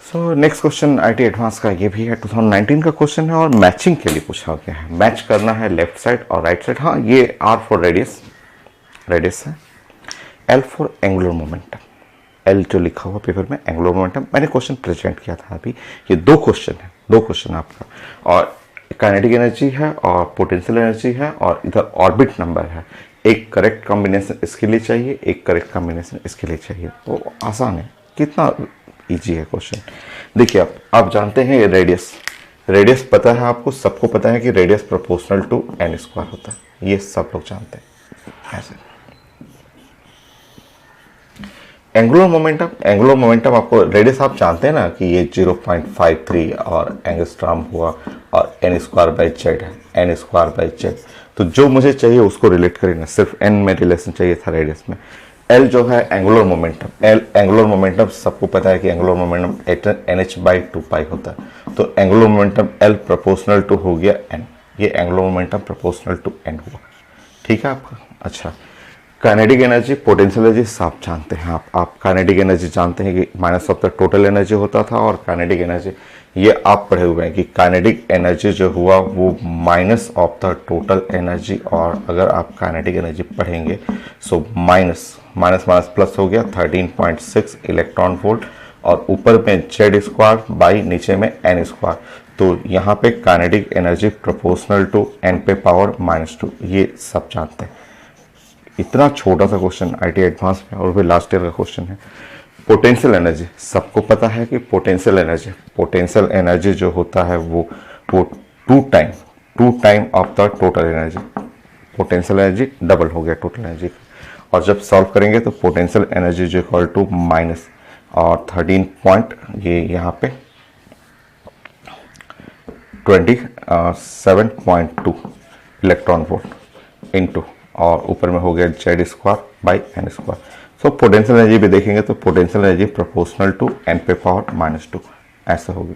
So next question IT advance का ये भी है, 2019 का क्वेश्चन है और मैचिंग के लिए पूछा गया है। मैच करना है लेफ्ट साइड और राइट साइड। हाँ, ये R फॉर रेडियस, रेडियस है। L for angular momentum, L जो लिखा हुआ पेपर में एंगुलर मोमेंटम, मैंने क्वेश्चन प्रेजेंट किया था अभी। ये दो क्वेश्चन है आपका, और काइनेटिक एनर्जी है और पोटेंशियल एनर्जी है और इधर ऑर्बिट नंबर है। एक करेक्ट कॉम्बिनेशन इसके लिए चाहिए, एक करेक्ट कॉम्बिनेशन इसके लिए चाहिए। तो आसान है, कितना इजी है क्वेश्चन। देखिए आप जानते हैं ये रेडियस पता है आपको, सबको पता है कि radius proportional to N square होता है, ये सब लोग जानते हैं। ऐसे एंगुलर मोमेंटम आपको रेडियस आप जानते हैं ना कि ये 0.53 और एंगस्ट्रॉम हुआ और एन स्क्वायर बाई जेड है, एन स्क्वायर बाई जेड। तो जो मुझे चाहिए उसको रिलेट करें, सिर्फ एन में रिलेशन चाहिए था रेडियस में। एल जो है एंगुलर मोमेंटम सबको पता है कि angular momentum NH by 2 pi होता है। तो angular momentum L proportional to हो गया n, ये angular momentum proportional to n हुआ। ठीक है आपका। अच्छा, काइनेटिक एनर्जी पोटेंशियल एनर्जी सब जानते हैं आप काइनेटिक एनर्जी जानते हैं कि minus of the total energy होता था, और काइनेटिक एनर्जी ये आप पढ़े हुए हैं कि काइनेटिक एनर्जी जो हुआ वो minus of the total energy. और अगर आप काइनेटिक एनर्जी पढ़ेंगे सो माइनस प्लस हो गया 13.6 इलेक्ट्रॉन वोल्ट, और ऊपर में जेड स्क्वायर बाई नीचे में एन स्क्वायर। तो यहाँ पे kinetic energy proportional to N पे पावर -2, ये सब जानते हैं। इतना छोटा सा क्वेश्चन आईटी एडवांस में, और भी लास्ट ईयर का क्वेश्चन है। पोटेंशियल एनर्जी सबको पता है कि पोटेंशियल एनर्जी जो होता है वो two time of the total energy. Potential energy double हो गया टोटल एनर्जी, और जब सॉल्व करेंगे तो पोटेंशियल एनर्जी जो इक्वल टू माइनस और 13 पॉइंट ये यहाँ पे 27.2 इलेक्ट्रॉन वोल्ट इनटू, और ऊपर में हो गया Z square by N square. So potential energy भी देखेंगे तो potential energy proportional to N पे पावर -2 ऐसा होगी।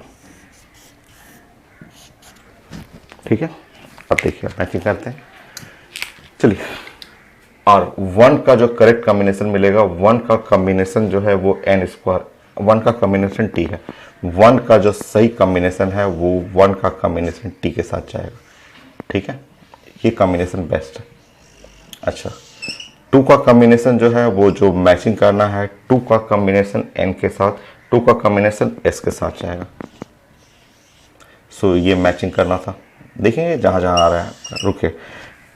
ठीक है, अब देखिए मैचिंग करते हैं। चलिए, और 1 का जो करेक्ट कॉम्बिनेशन मिलेगा, 1 का कॉम्बिनेशन जो है वो एन स्क्वायर, 1 का कॉम्बिनेशन टी है। 1 का जो सही कॉम्बिनेशन है वो 1 का कॉम्बिनेशन टी के साथ जाएगा। ठीक है, ये कॉम्बिनेशन बेस्ट है। अच्छा, 2 का कॉम्बिनेशन जो है वो जो मैचिंग करना है, 2 का कॉम्बिनेशन एन के साथ, 2 का कॉम्बिनेशन एस के साथ जाएगा। सो ये मैचिंग करना था, देखेंगे जहां जहां आ रहा है। रुके,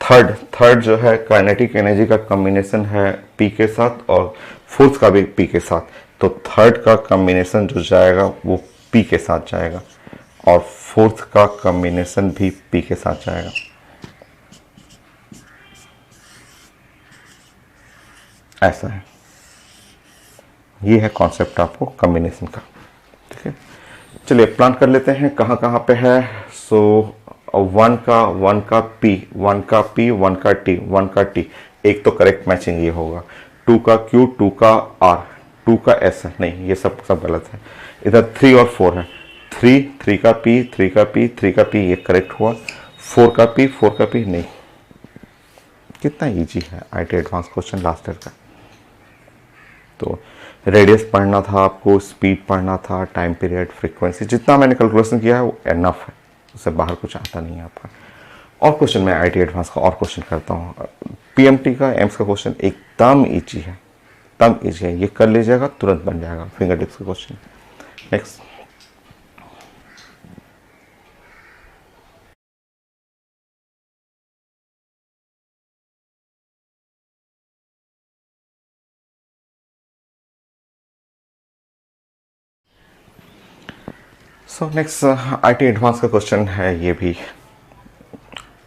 थर्ड जो है काइनेटिक एनर्जी का कॉम्बिनेशन है पी के साथ, और फोर्थ का भी पी के साथ। तो थर्ड का कॉम्बिनेशन जो जाएगा वो पी के साथ जाएगा, और फोर्थ का कॉम्बिनेशन भी पी के साथ जाएगा। ऐसा है, ये है कॉन्सेप्ट आपको कॉम्बिनेशन का। ठीक है, चलिए प्लान कर लेते हैं कहाँ कहाँ पे है। सो 1 का पी, 1 का पी, 1 का टी, 1 का टी, एक तो करेक्ट मैचिंग ये होगा। 2 का क्यू, 2 का आर, 2 का एस है, नहीं ये सब गलत है। इधर 3 और 4 है, 3 का पी, 3 का पी, 3 का पी, ये करेक्ट हुआ। 4 का पी, 4 का पी नहीं। कितना इजी है IT advance question last year का। तो रेडियस पढ़ना था आपको, स्पीड पढ़ना था, टाइम पीरियड, फ्रीक्वेंसी, जितना मैंने कैलकुलेशन किया है वो एनफ है, उससे बाहर कुछ आता नहीं है आपका। और क्वेश्चन मैं आईटी एडवांस का और क्वेश्चन करता हूँ। पीएमटी का एम्स का क्वेश्चन एकदम ईजी है, एकदम ईजी है, ये कर लीजिएगा तुरंत बन जाएगा फिंगर टिप्स का question. Next, so next IT advance का क्वेश्चन है ये भी।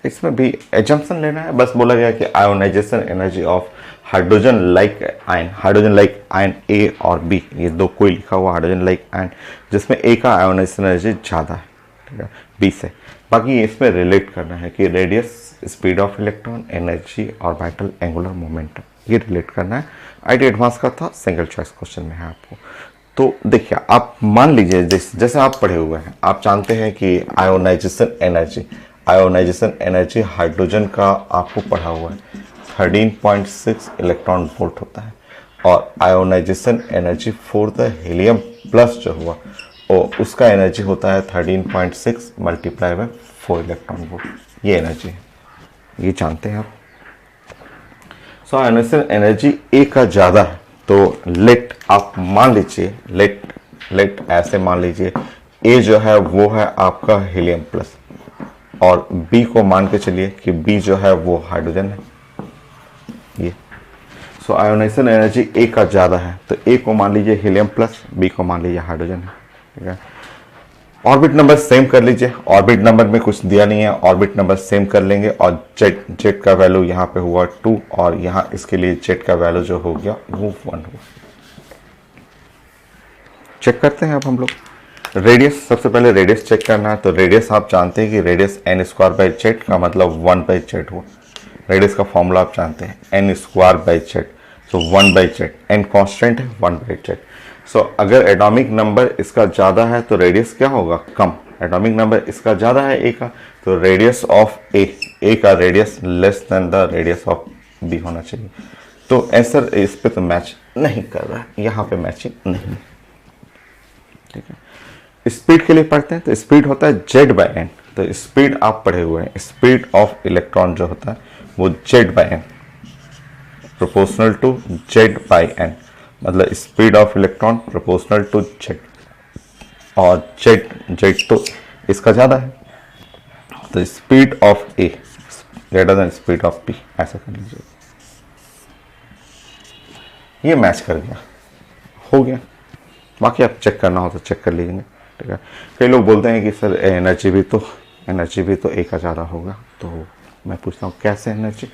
इसमें भी एजम्पशन लेना है, बस बोला गया कि ionization energy of hydrogen like ion A और बी, ये दो कोई लिखा हुआ हाइड्रोजन लाइक आयन, जिसमें ए का आयोनाइजेशन एनर्जी ज़्यादा है, ठीक है, बी से। बाकी इसमें रिलेट करना है कि radius, speed of electron, energy और वाइटल एंगुलर मोमेंटम, ये रिलेट करना है। आईटी एडवांस का था, सिंगल चॉइस क्वेश्चन में है आपको। तो देखिए, आप मान लीजिए जैसे आप पढ़े हुए हैं, आप जानते हैं कि आयोनाइजेशन एनर्जी हाइड्रोजन का आपको पढ़ा हुआ है 13.6 इलेक्ट्रॉन वोल्ट होता है, और ionization energy for the helium plus जो हुआ और उसका एनर्जी होता है 13.6 मल्टीप्लाई बाय 4 इलेक्ट्रॉन वोल्ट, ये एनर्जी है, ये जानते हैं आप। सो आयोनाइजेशन एनर्जी ए का ज़्यादा है, तो लेट आप मान लीजिए, लेट ऐसे मान लीजिए ए जो है वो है आपका हीलियम प्लस, और बी को मान के चलिए कि बी जो है वो हाइड्रोजन है ये। सो आयोनाइजेशन एनर्जी ए का ज़्यादा है, तो ए को मान लीजिए हीलियम प्लस, बी को मान लीजिए हाइड्रोजन है, ठीक है। ऑर्बिट नंबर सेम कर लीजिए, ऑर्बिट नंबर में कुछ दिया नहीं है, ऑर्बिट नंबर सेम कर लेंगे, और जेड का वैल्यू यहाँ पे हुआ 2, और यहाँ इसके लिए जेड का वैल्यू जो हो गया वो 1 हुआ। चेक करते हैं अब हम लोग रेडियस। सबसे पहले रेडियस चेक करना है, तो रेडियस आप जानते हैं कि radius N square by Z का मतलब 1 बाई जेड हुआ। रेडियस का फॉर्मूला आप जानते हैं, N square by Z, so 1 by Z, N constant है 1 बाई जेड। सो अगर एटॉमिक नंबर इसका ज़्यादा है तो रेडियस क्या होगा, कम। एटॉमिक नंबर इसका ज़्यादा है ए का, तो रेडियस ऑफ ए का radius less than the radius of B होना चाहिए। तो आंसर इस पे तो मैच नहीं कर रहा है, यहाँ पे मैचिंग नहीं, ठीक है। स्पीड के लिए पढ़ते हैं, तो स्पीड होता है जेड बाई एन, तो स्पीड आप पढ़े हुए हैं, स्पीड ऑफ इलेक्ट्रॉन जो होता है वो z by n, proportional to z by n, मतलब speed of electron proportional to z, और जेड तो इसका ज़्यादा है, तो speed of A greater than speed of B, ऐसा कर लीजिए। ये मैच कर गया, हो गया। बाकी आप चेक करना हो तो चेक कर लीजिए, ठीक है। कई लोग बोलते हैं कि सर एनर्जी भी तो ए का ज़्यादा होगा, तो मैं पूछता हूँ कैसे एनर्जी।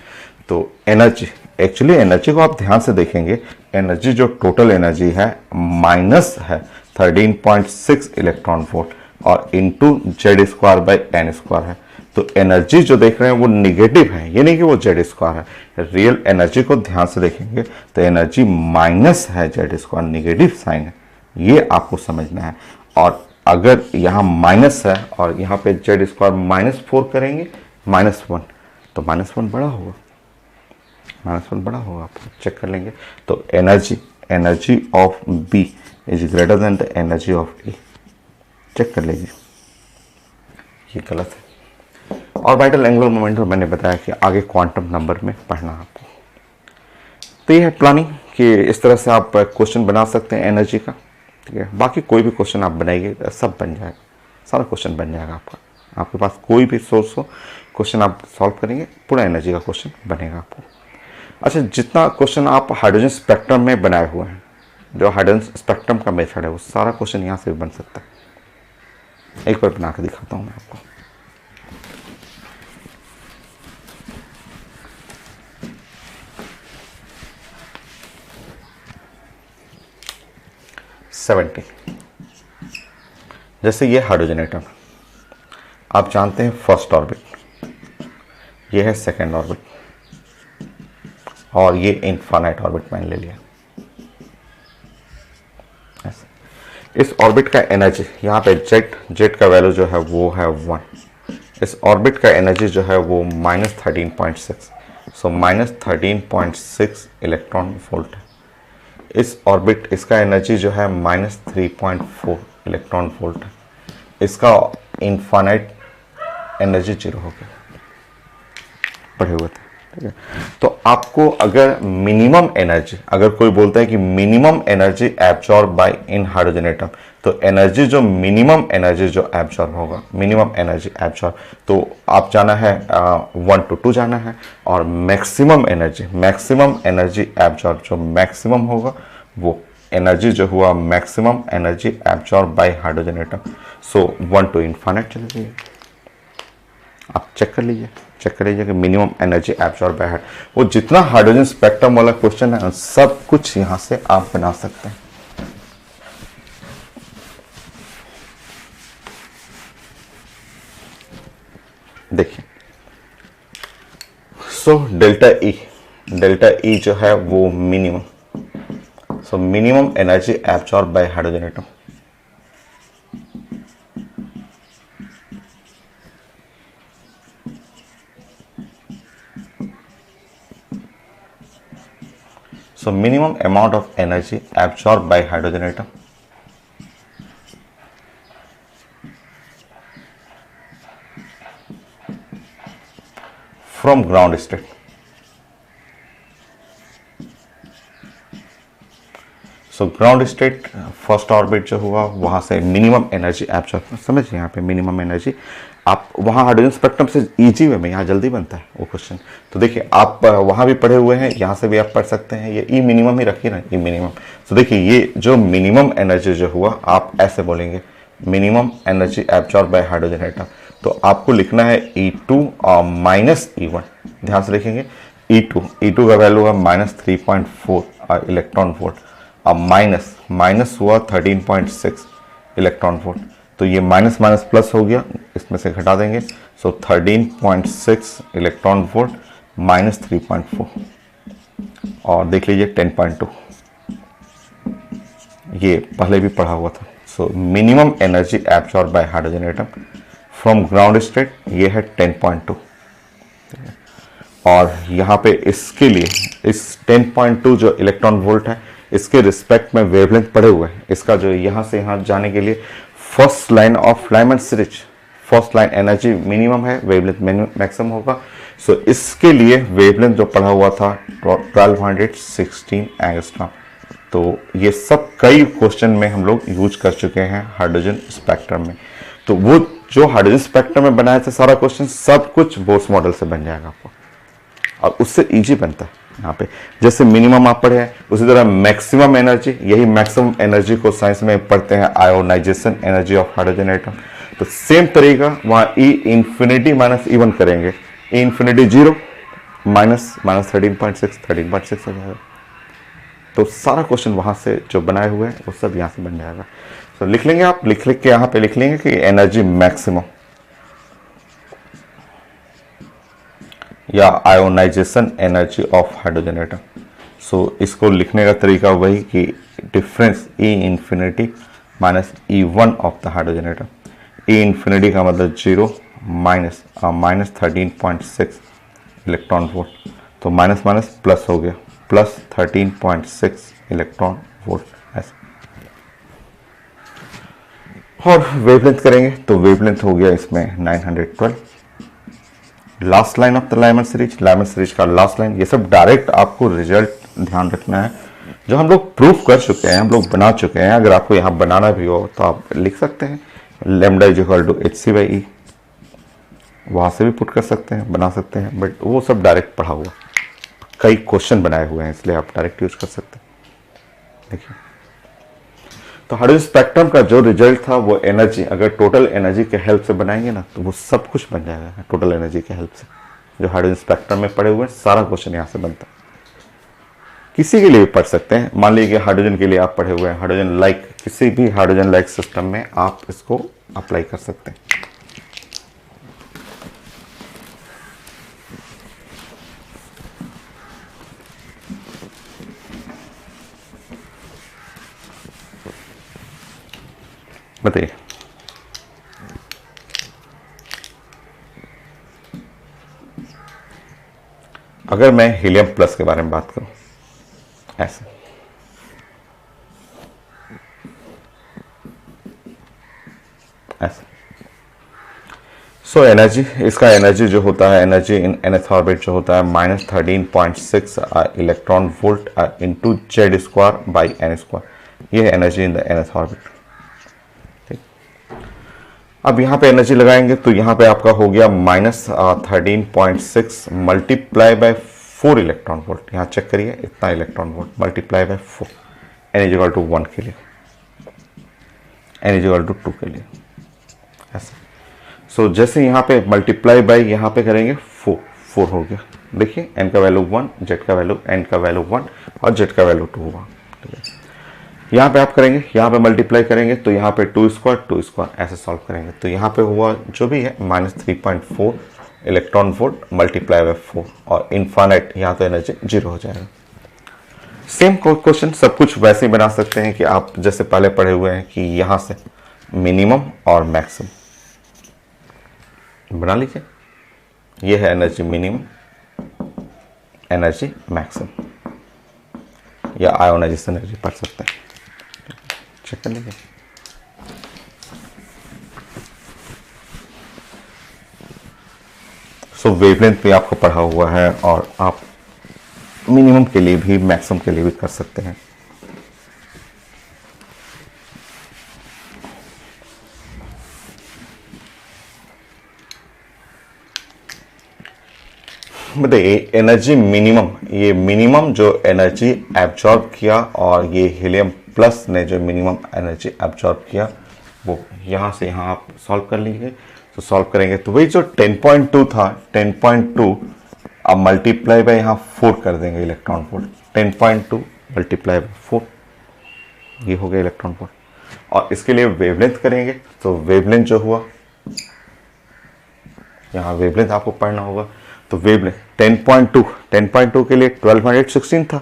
तो एनर्जी, एक्चुअली एनर्जी को आप ध्यान से देखेंगे, एनर्जी जो टोटल एनर्जी है माइनस है 13.6 इलेक्ट्रॉन वोल्ट, और into Z square by N square है। तो एनर्जी जो देख रहे हैं वो निगेटिव है, ये नहीं कि वो जेड स्क्वायर है। रियल एनर्जी को ध्यान से देखेंगे तो एनर्जी माइनस है जेड स्क्वायर, निगेटिव साइन है, ये आपको समझना है। और अगर यहाँ माइनस है और यहाँ पे जेड स्क्वायर -4 करेंगे -1, तो -1 बड़ा होगा, -1 बड़ा होगा, आप चेक कर लेंगे। तो energy of B is greater than the energy of A, check कर लीजिए, ये गलत है। ऑर्बिटल एंगुलर मोमेंटम मैंने बताया कि आगे क्वांटम नंबर में पढ़ना आपको। तो ये है प्लानिंग कि इस तरह से आप क्वेश्चन बना सकते हैं एनर्जी का, ठीक है। बाकी कोई भी क्वेश्चन आप बनाइए सब बन जाएगा, सारा क्वेश्चन बन जाएगा आपका। आपके पास कोई भी सोर्स हो, क्वेश्चन आप सॉल्व करेंगे, पूरा एनर्जी का क्वेश्चन बनेगा आपको। अच्छा, जितना क्वेश्चन आप हाइड्रोजन स्पेक्ट्रम में बनाए हुए हैं, जो हाइड्रोजन स्पेक्ट्रम का मेथड है, वो सारा क्वेश्चन यहाँ से भी बन सकता है। एक बार बना के दिखाता हूँ मैं आपको। जैसे ये हाइड्रोजन एटम, आप जानते हैं फर्स्ट ऑर्बिट, ये है सेकेंड ऑर्बिट, और ये इनफाइनाइट ऑर्बिट मैंने ले लिया। इस ऑर्बिट का एनर्जी यहाँ पे जेड का वैल्यू जो है वो है 1। इस ऑर्बिट का एनर्जी जो है वो -13.6, सो -13.6 इलेक्ट्रॉन वोल्ट है। इस ऑर्बिट, इसका एनर्जी जो है -3.4 इलेक्ट्रॉन वोल्ट है। इसका इनफाइनाइट एनर्जी 0 हो गया, पढ़े हुए थे, ठीक है। तो आपको अगर मिनिमम एनर्जी, अगर कोई बोलता है कि मिनिमम एनर्जी एब्जॉर्ब बाय इन हाइड्रोजन एटम, तो एनर्जी जो मिनिमम एनर्जी जो एब्जॉर्ब होगा, मिनिमम एनर्जी एब्जॉर्ब, तो आप जाना है 1 to 2 जाना है, और मैक्सिमम एनर्जी एब्जॉर्ब जो मैक्सिमम होगा, वो एनर्जी जो हुआ maximum energy absorb bye hydrogen atom, so 1 to infinite चले जाइए। आप चेक कर लीजिए कि मिनिमम एनर्जी एब्जॉर्ब बाय, वो जितना हाइड्रोजन स्पेक्ट्रम वाला क्वेश्चन है सब कुछ यहां से आप बना सकते हैं। देखिए, सो डेल्टा ई जो है वो minimum, so minimum energy absorb bye hydrogen atom, so minimum amount of energy absorbed by hydrogen atom from ground state, so ground state first orbit जो हुआ वहाँ से मिनिमम एनर्जी एब्जॉर्ब, समझिए यहाँ पे मिनिमम एनर्जी आप वहाँ हाइड्रोजन स्पेक्ट्रम से इजी वे में यहाँ जल्दी बनता है वो क्वेश्चन। तो देखिए आप वहाँ भी पढ़े हुए हैं, यहाँ से भी आप पढ़ सकते हैं, ये ई मिनिमम ही रखिए ना, ई मिनिमम। तो देखिए ये जो मिनिमम एनर्जी जो हुआ आप ऐसे बोलेंगे minimum energy absorb bye hydrogen atom. तो आपको लिखना है E2 और माइनस E1, ध्यान से लिखेंगे E2 का वैल्यू है -3.4 इलेक्ट्रॉन वोल्ट और माइनस हुआ 13.6 इलेक्ट्रॉन वोल्ट। तो ये माइनस माइनस प्लस हो गया, इसमें से घटा देंगे। सो 13.6 इलेक्ट्रॉन वोल्ट माइनस 3.4 और देख लीजिए 10.2, ये पहले भी पढ़ा हुआ था। So minimum energy absorb bye hydrogen atom from ground state ये है 10.2 और यहाँ पे इसके लिए इस 10.2 जो इलेक्ट्रॉन वोल्ट है इसके रिस्पेक्ट में वेवलेंथ पड़े हुए हैं। इसका जो यहाँ से यहाँ जाने के लिए first line of Lyman series, first line energy minimum है, वेवलेंथ मैक्सिमम होगा। सो इसके लिए वेवलेंथ जो पढ़ा हुआ था 1216 एंगस्ट्रॉम। तो ये सब कई क्वेश्चन में हम लोग यूज कर चुके हैं हाइड्रोजन स्पेक्ट्रम में। तो वो जो हाइड्रोजन स्पेक्ट्रम में बनाया था सारा क्वेश्चन सब कुछ बोस मॉडल से बन जाएगा आपको और उससे इजी बनता है। यहाँ पे जैसे मिनिमम आप पढ़े हैं उसी तरह मैक्सिमम एनर्जी, यही मैक्सिमम एनर्जी को साइंस में पढ़ते हैं ionization energy of hydrogen atom. तो सेम तरीका वहाँ ई इंफिनिटी माइनस E1 करेंगे, ई इंफिनिटी 0 माइनस 13.6 हो जाएगा। तो सारा क्वेश्चन वहाँ से जो बनाए हुए हैं वो सब यहाँ से बन जाएगा। तो लिख लेंगे आप, लिख के यहाँ पे लिख लेंगे कि एनर्जी मैक्सिमम या ionisation energy of hydrogen atom. So इसको लिखने का तरीका वही कि difference E infinity minus E1 of the hydrogen atom. E infinity का मतलब 0 माइनस 13.6 इलेक्ट्रॉन वोल्ट। तो माइनस माइनस प्लस हो गया, प्लस 13.6 इलेक्ट्रॉन वोल्ट ऐसे। और वेवलेंथ करेंगे तो वेवलेंथ हो गया इसमें 912। Last line of the Lyman series का लास्ट लाइन। ये सब डायरेक्ट आपको रिजल्ट ध्यान रखना है जो हम लोग प्रूफ कर चुके हैं, हम लोग बना चुके हैं। अगर आपको यहाँ बनाना भी हो तो आप लिख सकते हैं lambda is equal to hc/e, वहाँ से भी पुट कर सकते हैं, बना सकते हैं, बट वो सब डायरेक्ट पढ़ा हुआ, कई क्वेश्चन बनाए हुए हैं इसलिए आप डायरेक्ट यूज कर सकते हैं। देखिए तो हाइड्रोजन स्पेक्ट्रम का जो रिजल्ट था वो एनर्जी, अगर टोटल एनर्जी के हेल्प से बनाएंगे ना तो वो सब कुछ बन जाएगा टोटल एनर्जी के हेल्प से। जो हाइड्रोजन स्पेक्ट्रम में पड़े हुए हैं सारा क्वेश्चन यहाँ से बनता है। किसी के लिए भी पढ़ सकते हैं, मान लीजिए हाइड्रोजन के लिए आप पढ़े हुए हैं, हाइड्रोजन लाइक किसी भी हाइड्रोजन लाइक सिस्टम में आप इसको अप्लाई कर सकते हैं। बताइए अगर मैं हीलियम प्लस के बारे में बात करूं ऐसे, ऐसे सो एनर्जी, इसका एनर्जी जो होता है, एनर्जी इन nth ऑर्बिट जो होता है -13.6 electron volt into Z² by n²। ये है energy in the nth orbit. अब यहाँ पे एनर्जी लगाएंगे तो यहाँ पे आपका हो गया -13.6 मल्टीप्लाई बाय 4 इलेक्ट्रॉन वोल्ट। यहाँ चेक करिए इतना electron volt multiply by 4, n equal to 1 के लिए, n इक्वल टू 2 के लिए ऐसे। सो जैसे यहाँ पे मल्टीप्लाई बाय यहाँ पे करेंगे 4 हो गया। देखिए n का वैल्यू 1, z का वैल्यू, n का वैल्यू 1 और z का वैल्यू 2 हुआ। यहाँ पे आप करेंगे, यहाँ पे मल्टीप्लाई करेंगे तो यहाँ पे 2² ऐसे सॉल्व करेंगे तो यहाँ पे हुआ जो भी है -3.4 इलेक्ट्रॉन वोल्ट मल्टीप्लाई बाय 4 और इनफाइनाइट, यहाँ तो एनर्जी 0 हो जाएगा। सेम क्वेश्चन सब कुछ वैसे ही बना सकते हैं कि आप जैसे पहले पढ़े हुए हैं कि यहाँ से मिनिमम और मैक्सिमम बना लीजिए। ये है एनर्जी मिनिमम, एनर्जी मैक्सिमम, या आयोनाइजेशन एनर्जी पढ़ सकते हैं, चेक कर लीजिए। सो वेवलेंथ भी आपको पढ़ा हुआ है और आप मिनिमम के लिए भी मैक्सिमम के लिए भी कर सकते हैं। बताइए एनर्जी मिनिमम, ये मिनिमम जो एनर्जी एब्जॉर्ब किया और ये हीलियम प्लस ने जो मिनिमम एनर्जी एब्जॉर्ब किया वो यहाँ से यहाँ आप सॉल्व कर लीजिए। तो सॉल्व करेंगे तो वही जो 10.2 था, 10.2 अब मल्टीप्लाई बाय यहाँ 4 कर देंगे इलेक्ट्रॉन वोल्ट। 10.2 मल्टीप्लाई बाय 4, ये हो गया इलेक्ट्रॉन वोल्ट। और इसके लिए वेवलेंथ करेंगे तो वेवलेंथ जो हुआ, यहाँ वेवलेंथ आपको पढ़ना होगा। तो वेवलेंथ 10.2 के लिए 1216 था,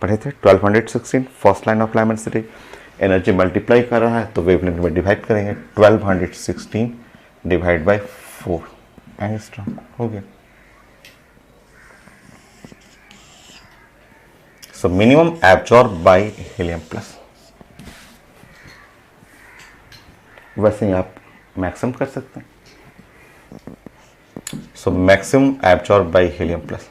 पढ़े थे 1216 first line of Lyman series. Energy multiply कर रहा है तो वेवलेंथ में डिवाइड करेंगे, 1216 डिवाइड बाय 4 एंगस्ट्रॉम हो गया। So minimum absorb by helium plus. वैसे ही आप मैक्सिमम कर सकते हैं। So maximum absorb by helium plus.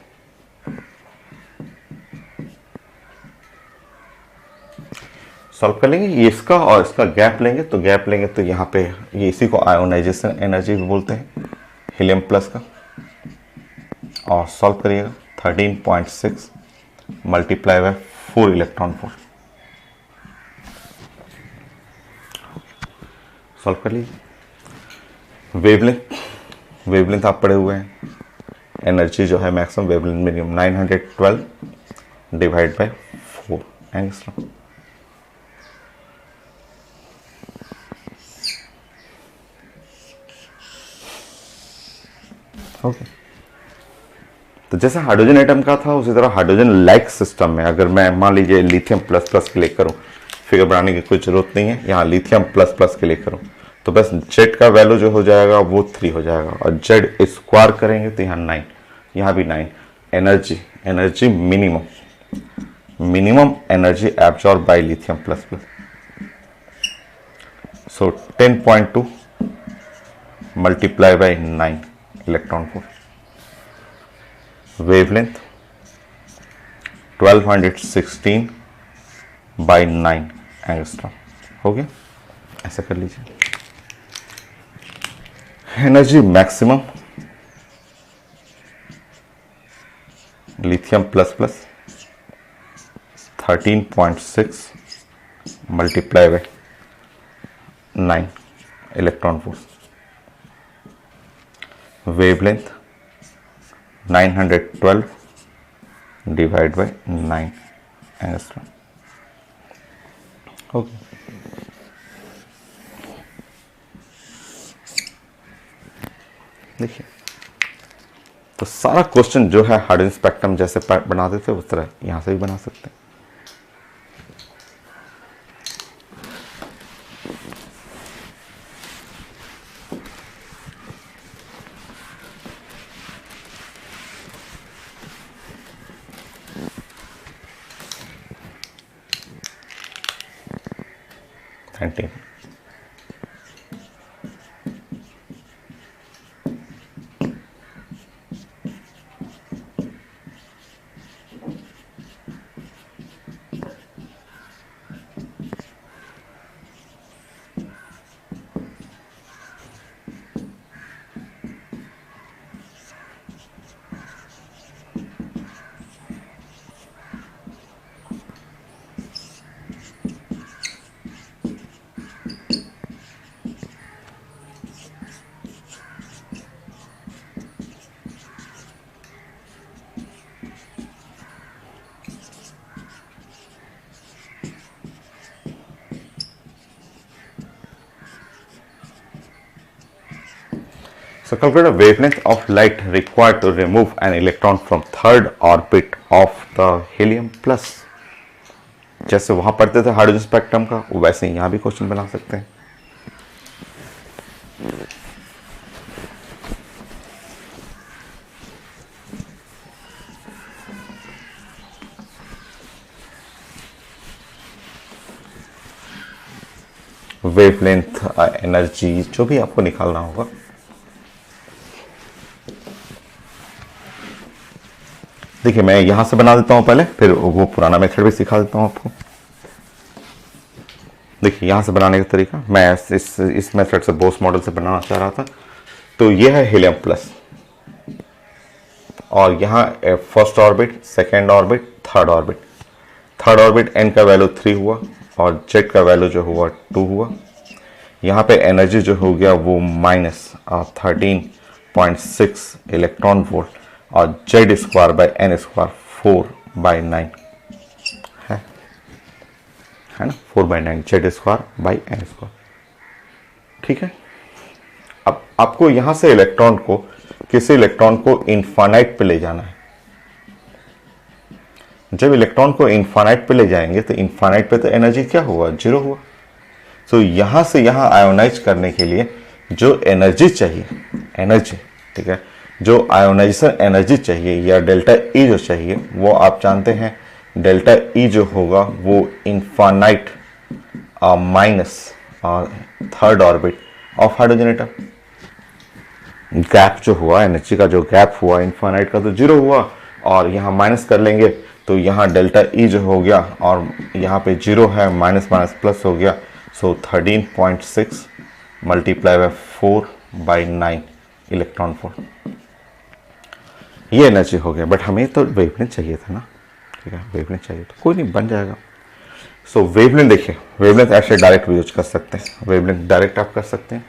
Solve कर लेंगे, ये इसका और इसका गैप लेंगे तो गैप लेंगे तो यहाँ पे ये इसी को आयोनाइजेशन एनर्जी भी बोलते हैं हीलियम प्लस का। और सॉल्व करिएगा 13.6 multiply by 4 electron volt. Solve कर लीजिए। वेवलेंथ आप पढ़े हुए हैं, एनर्जी जो है maximum wavelength minimum 912 divide bye 4 angstrom. Okay, तो जैसे हाइड्रोजन एटम का था उसी तरह हाइड्रोजन लाइक सिस्टम में अगर मैं मान लीजिए लिथियम प्लस प्लस के लिए करूं, फिगर बनाने की कोई जरूरत नहीं है, यहाँ लिथियम प्लस प्लस के लिए करूं तो बस जेड का वैल्यू जो हो जाएगा वो 3 हो जाएगा और जेड स्क्वायर करेंगे तो यहाँ 9, यहाँ भी 9। Energy minimum energy absorb by lithium plus plus. So 10.2 multiply by 9 electron volt. Wavelength 1216 by 9 angstrom हो गया। ऐसा कर लीजिए। Energy maximum lithium plus plus 13.6 multiply by 9 electron volt. Wavelength 912 divide by 9 angstrom. Okay, देखिए तो सारा क्वेश्चन जो है हाइड्रोजन स्पेक्ट्रम जैसे बना देते उस तरह यहां से भी बना सकते हैं। Thank you. So calculate the wavelength of light required to remove an electron from third orbit of the helium plus। जैसे वहां पढ़ते थे हाइड्रोजन स्पेक्ट्रम का वैसे ही यहां भी क्वेश्चन बना सकते हैं। वेवलेंथ एनर्जी जो भी आपको निकालना होगा। देखिए मैं यहां से बना देता हूं पहले, फिर वो पुराना मेथड भी सिखा देता हूं आपको। देखिए यहां से बनाने का तरीका, मैं इस मेथड से बोस मॉडल से बनाना चाह रहा था। तो ये है हीलियम प्लस और यहाँ first orbit, second orbit, third orbit. Third orbit N का वैल्यू 3 हुआ और जेड का वैल्यू जो हुआ 2 हुआ। यहाँ पे एनर्जी जो हो गया वो माइनस 13.6 इलेक्ट्रॉन वोल्ट और Z square by N square 4/9 है ना, 4/9 Z square by N square. ठीक है, अब आपको यहां से किसी इलेक्ट्रॉन को इनफाइनाइट पे ले जाना है। जब इलेक्ट्रॉन को इनफाइनाइट पे ले जाएंगे तो इनफाइनाइट पे तो एनर्जी क्या हुआ, 0 हुआ। तो यहां से यहां आयोनाइज करने के लिए जो एनर्जी चाहिए, एनर्जी, ठीक है, जो आयोनाइजेशन एनर्जी चाहिए या डेल्टा ई जो चाहिए, वो आप जानते हैं डेल्टा ई जो होगा वो infinite minus third orbit of hydrogen atom. Gap जो हुआ, एनर्जी का जो गैप हुआ इनफाइनाइट का तो 0 हुआ और यहाँ माइनस कर लेंगे तो यहाँ डेल्टा ई जो हो गया और यहाँ पे 0 है, माइनस माइनस प्लस हो गया। सो 13.6 मल्टीप्लाई बाय 4/9 इलेक्ट्रॉन वोल्ट, ये एनर्जी हो गया। बट हमें तो वेवलेंथ चाहिए था ना, ठीक है, वेवलेंथ चाहिए तो कोई नहीं, बन जाएगा। सो वेवलेंथ देखिए, वेवलेंथ ऐसे डायरेक्ट भी यूज कर सकते हैं, वेवलेंथ डायरेक्ट आप कर सकते हैं।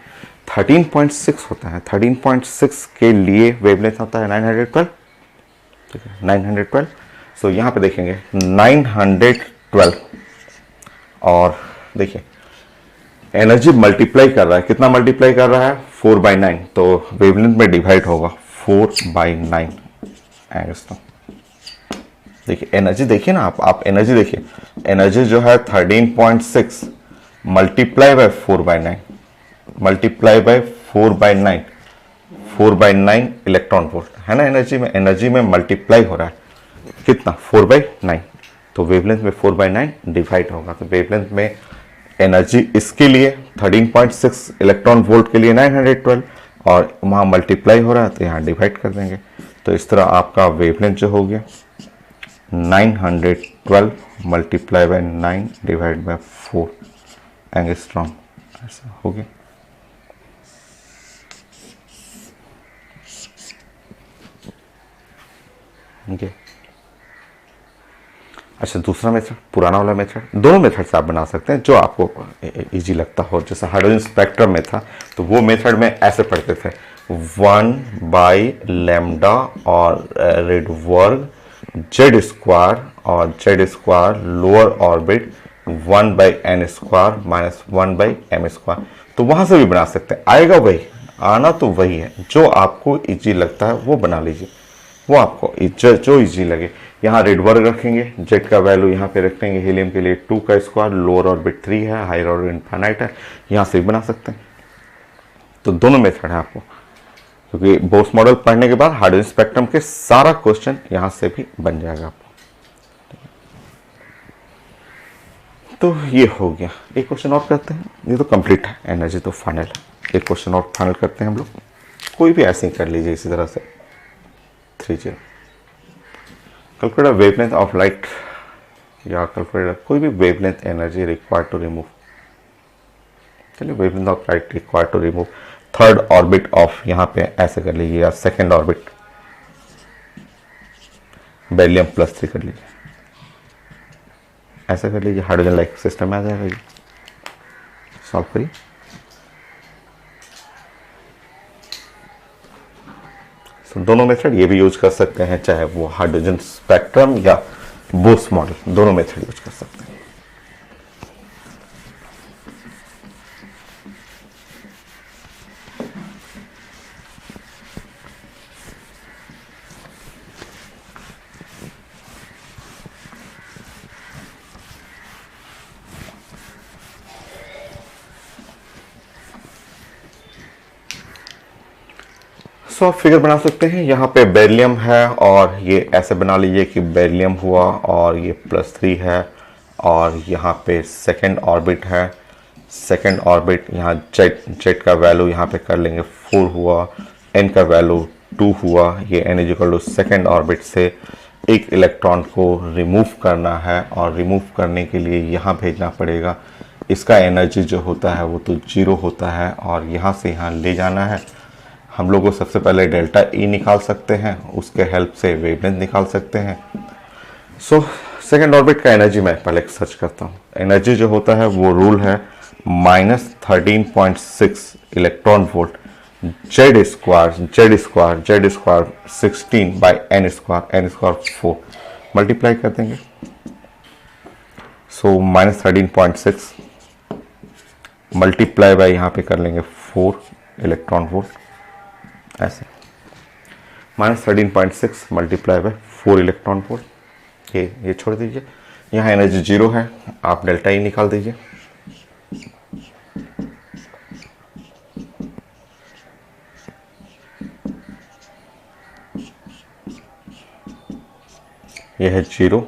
13.6 होता है, 13.6 के लिए वेवलेंथ होता है 912, ठीक है, 912। सो यहाँ पे देखेंगे 912 और देखिए एनर्जी मल्टीप्लाई कर रहा है, कितना मल्टीप्लाई कर रहा है, 4/9, तो वेवलेंथ में डिवाइड होगा 4/9 एंगस्ट्रॉम। देखिए एनर्जी देखिए ना, आप एनर्जी देखिए, एनर्जी जो है 13.6 multiply bye 4/9 multiply by 4/9 4/9 electron volt है ना। एनर्जी में मल्टीप्लाई हो रहा है कितना, 4/9, तो वेवलेंथ में 4/9 डिवाइड होगा। तो वेवलेंथ में एनर्जी इसके लिए 13.6 इलेक्ट्रॉन वोल्ट के लिए 912 और वहाँ मल्टीप्लाई हो रहा है तो यहाँ डिवाइड कर देंगे। तो इस तरह आपका वेवलेंथ जो हो गया 912 multiply by 9 divide by 4 angstrom, ऐसा हो गया। okay. अच्छा, दूसरा मेथड, पुराना वाला मेथड, दोनों मेथड से आप बना सकते हैं जो आपको इजी लगता हो। जैसे हाइड्रोजन स्पेक्ट्रम में था तो वो मेथड में ऐसे पढ़ते थे 1/λ और रेड वर्ग जेड स्क्वायर और Z square lower orbit 1/n² minus 1/m²। तो वहां से भी बना सकते हैं, आएगा वही, आना तो वही है, जो आपको इजी लगता है वो बना लीजिए, वो आपको जो इजी लगे। यहाँ रेड वर्ग रखेंगे, जेड का वैल्यू यहाँ पे रखेंगे, हीलियम के लिए 2 का स्क्वायर, लोअर ऑर्बिट 3 है, हायर ऑर्बिट इनफाइनाइट है, यहाँ से भी बना सकते हैं। तो दोनों मेथड है आपको, क्योंकि बोर्स मॉडल पढ़ने के बाद हाइड्रोजन स्पेक्ट्रम के सारा क्वेश्चन यहाँ से भी बन जाएगा आपको। तो ये हो गया, एक क्वेश्चन और करते हैं, ये तो कंप्लीट है, एनर्जी तो फाइनल है। एक क्वेश्चन और फाइनल करते हैं हम लोग, कोई भी ऐसे ही कर लीजिए इसी तरह से। 30 कैलकुलेट वेवलेंथ ऑफ लाइट या कैलकुलेट कोई भी wavelength energy required to remove. चलिए, wavelength of light required to remove third orbit of, यहाँ पे ऐसे कर लीजिए, या सेकेंड ऑर्बिट बेरिलियम +3 कर लीजिए, ऐसा कर लीजिए, हाइड्रोजन लाइक सिस्टम में आ जाएगा। ये सॉल्व करिए। तो दोनों मेथड ये भी यूज कर सकते हैं, चाहे वो हाइड्रोजन स्पेक्ट्रम या बोर्स मॉडल, दोनों मेथड यूज कर सकते हैं। सो आप फिगर बना सकते हैं, यहाँ पे बेरिलियम है और ये ऐसे बना लीजिए कि बेरिलियम हुआ और ये +3 है और यहाँ पे सेकेंड ऑर्बिट है, सेकेंड ऑर्बिट यहाँ जेड का वैल्यू यहाँ पे कर लेंगे 4 हुआ, एन का वैल्यू 2 हुआ, ये n = सेकेंड ऑर्बिट से एक इलेक्ट्रॉन को रिमूव करना है और रिमूव करने के लिए यहाँ भेजना पड़ेगा। इसका एनर्जी जो होता है वो तो 0 होता है और यहाँ से यहाँ ले जाना है, हम लोग सबसे पहले डेल्टा ई निकाल सकते हैं, उसके हेल्प से वेवलेंथ निकाल सकते हैं। सो सेकेंड ऑर्बिट का एनर्जी मैं पहले सर्च करता हूँ। एनर्जी जो होता है वो रूल है -13.6 electron volt Z square 16 by N square 4 multiply कर देंगे। सो -13.6 मल्टीप्लाई बाई यहाँ पे कर लेंगे 4 इलेक्ट्रॉन वोल्ट, ऐसे -13.6 मल्टीप्लाई बाई 4 इलेक्ट्रॉन वोल्ट। ये छोड़ दीजिए, यहाँ एनर्जी 0 है, आप डेल्टा ई निकाल दीजिए। यह है 0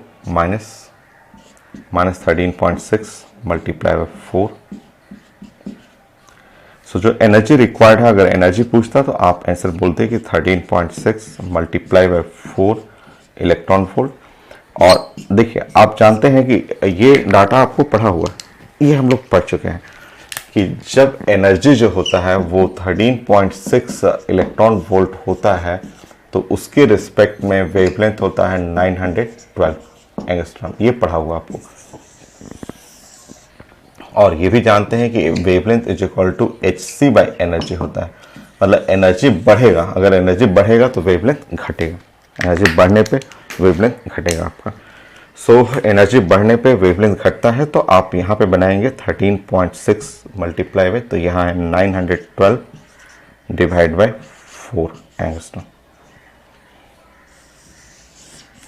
-13.6 मल्टीप्लाई बाई 4। सो जो एनर्जी रिक्वायर्ड है, अगर एनर्जी पूछता तो आप आंसर बोलते कि 13.6 मल्टीप्लाई बाई 4 इलेक्ट्रॉन वोल्ट। और देखिए आप जानते हैं कि ये डाटा आपको पढ़ा हुआ है, ये हम लोग पढ़ चुके हैं कि जब एनर्जी जो होता है वो 13.6 इलेक्ट्रॉन वोल्ट होता है तो उसके रिस्पेक्ट में वेवलेंथ होता है 912 एंगस्ट्रॉम। ये पढ़ा हुआ आपको। और ये भी जानते हैं कि wavelength is equal to hc by energy होता है। मतलब एनर्जी बढ़ेगा, अगर एनर्जी बढ़ेगा तो वेवलेंथ घटेगा, एनर्जी बढ़ने पे वेवलेंथ घटेगा आपका। सो एनर्जी बढ़ने पे वेवलेंथ घटता है, तो आप यहाँ पे बनाएंगे 13.6 मल्टीप्लाई बाई, तो यहाँ है 912 डिवाइड बाई 4 एंगस्ट्रॉम।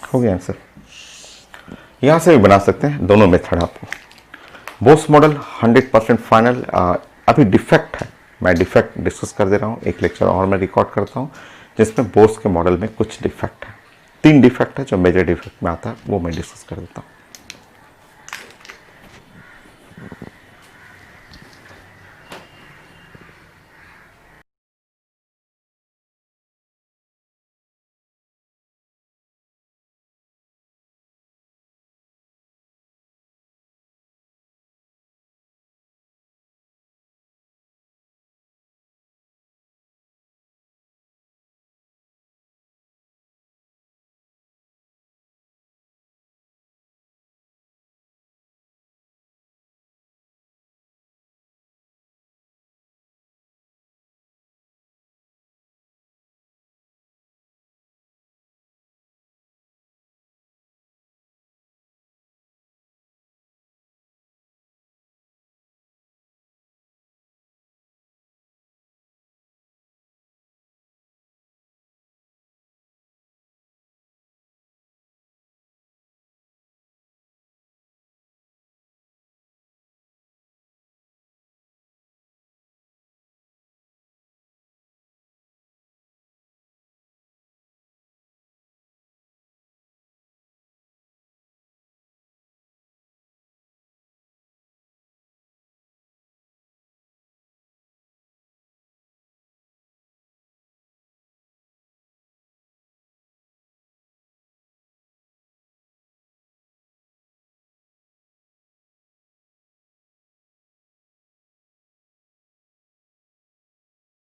हो गया आंसर। यहाँ से भी बना सकते हैं, दोनों मेथड आपको। Bose model 100% final. अभी डिफेक्ट है, मैं डिफेक्ट डिस्कस कर दे रहा हूँ। एक लेक्चर और मैं रिकॉर्ड करता हूँ जिसमें बोस के मॉडल में कुछ डिफेक्ट है। 3 डिफेक्ट है जो मेजर डिफेक्ट में आता है, वो मैं डिस्कस कर देता हूँ।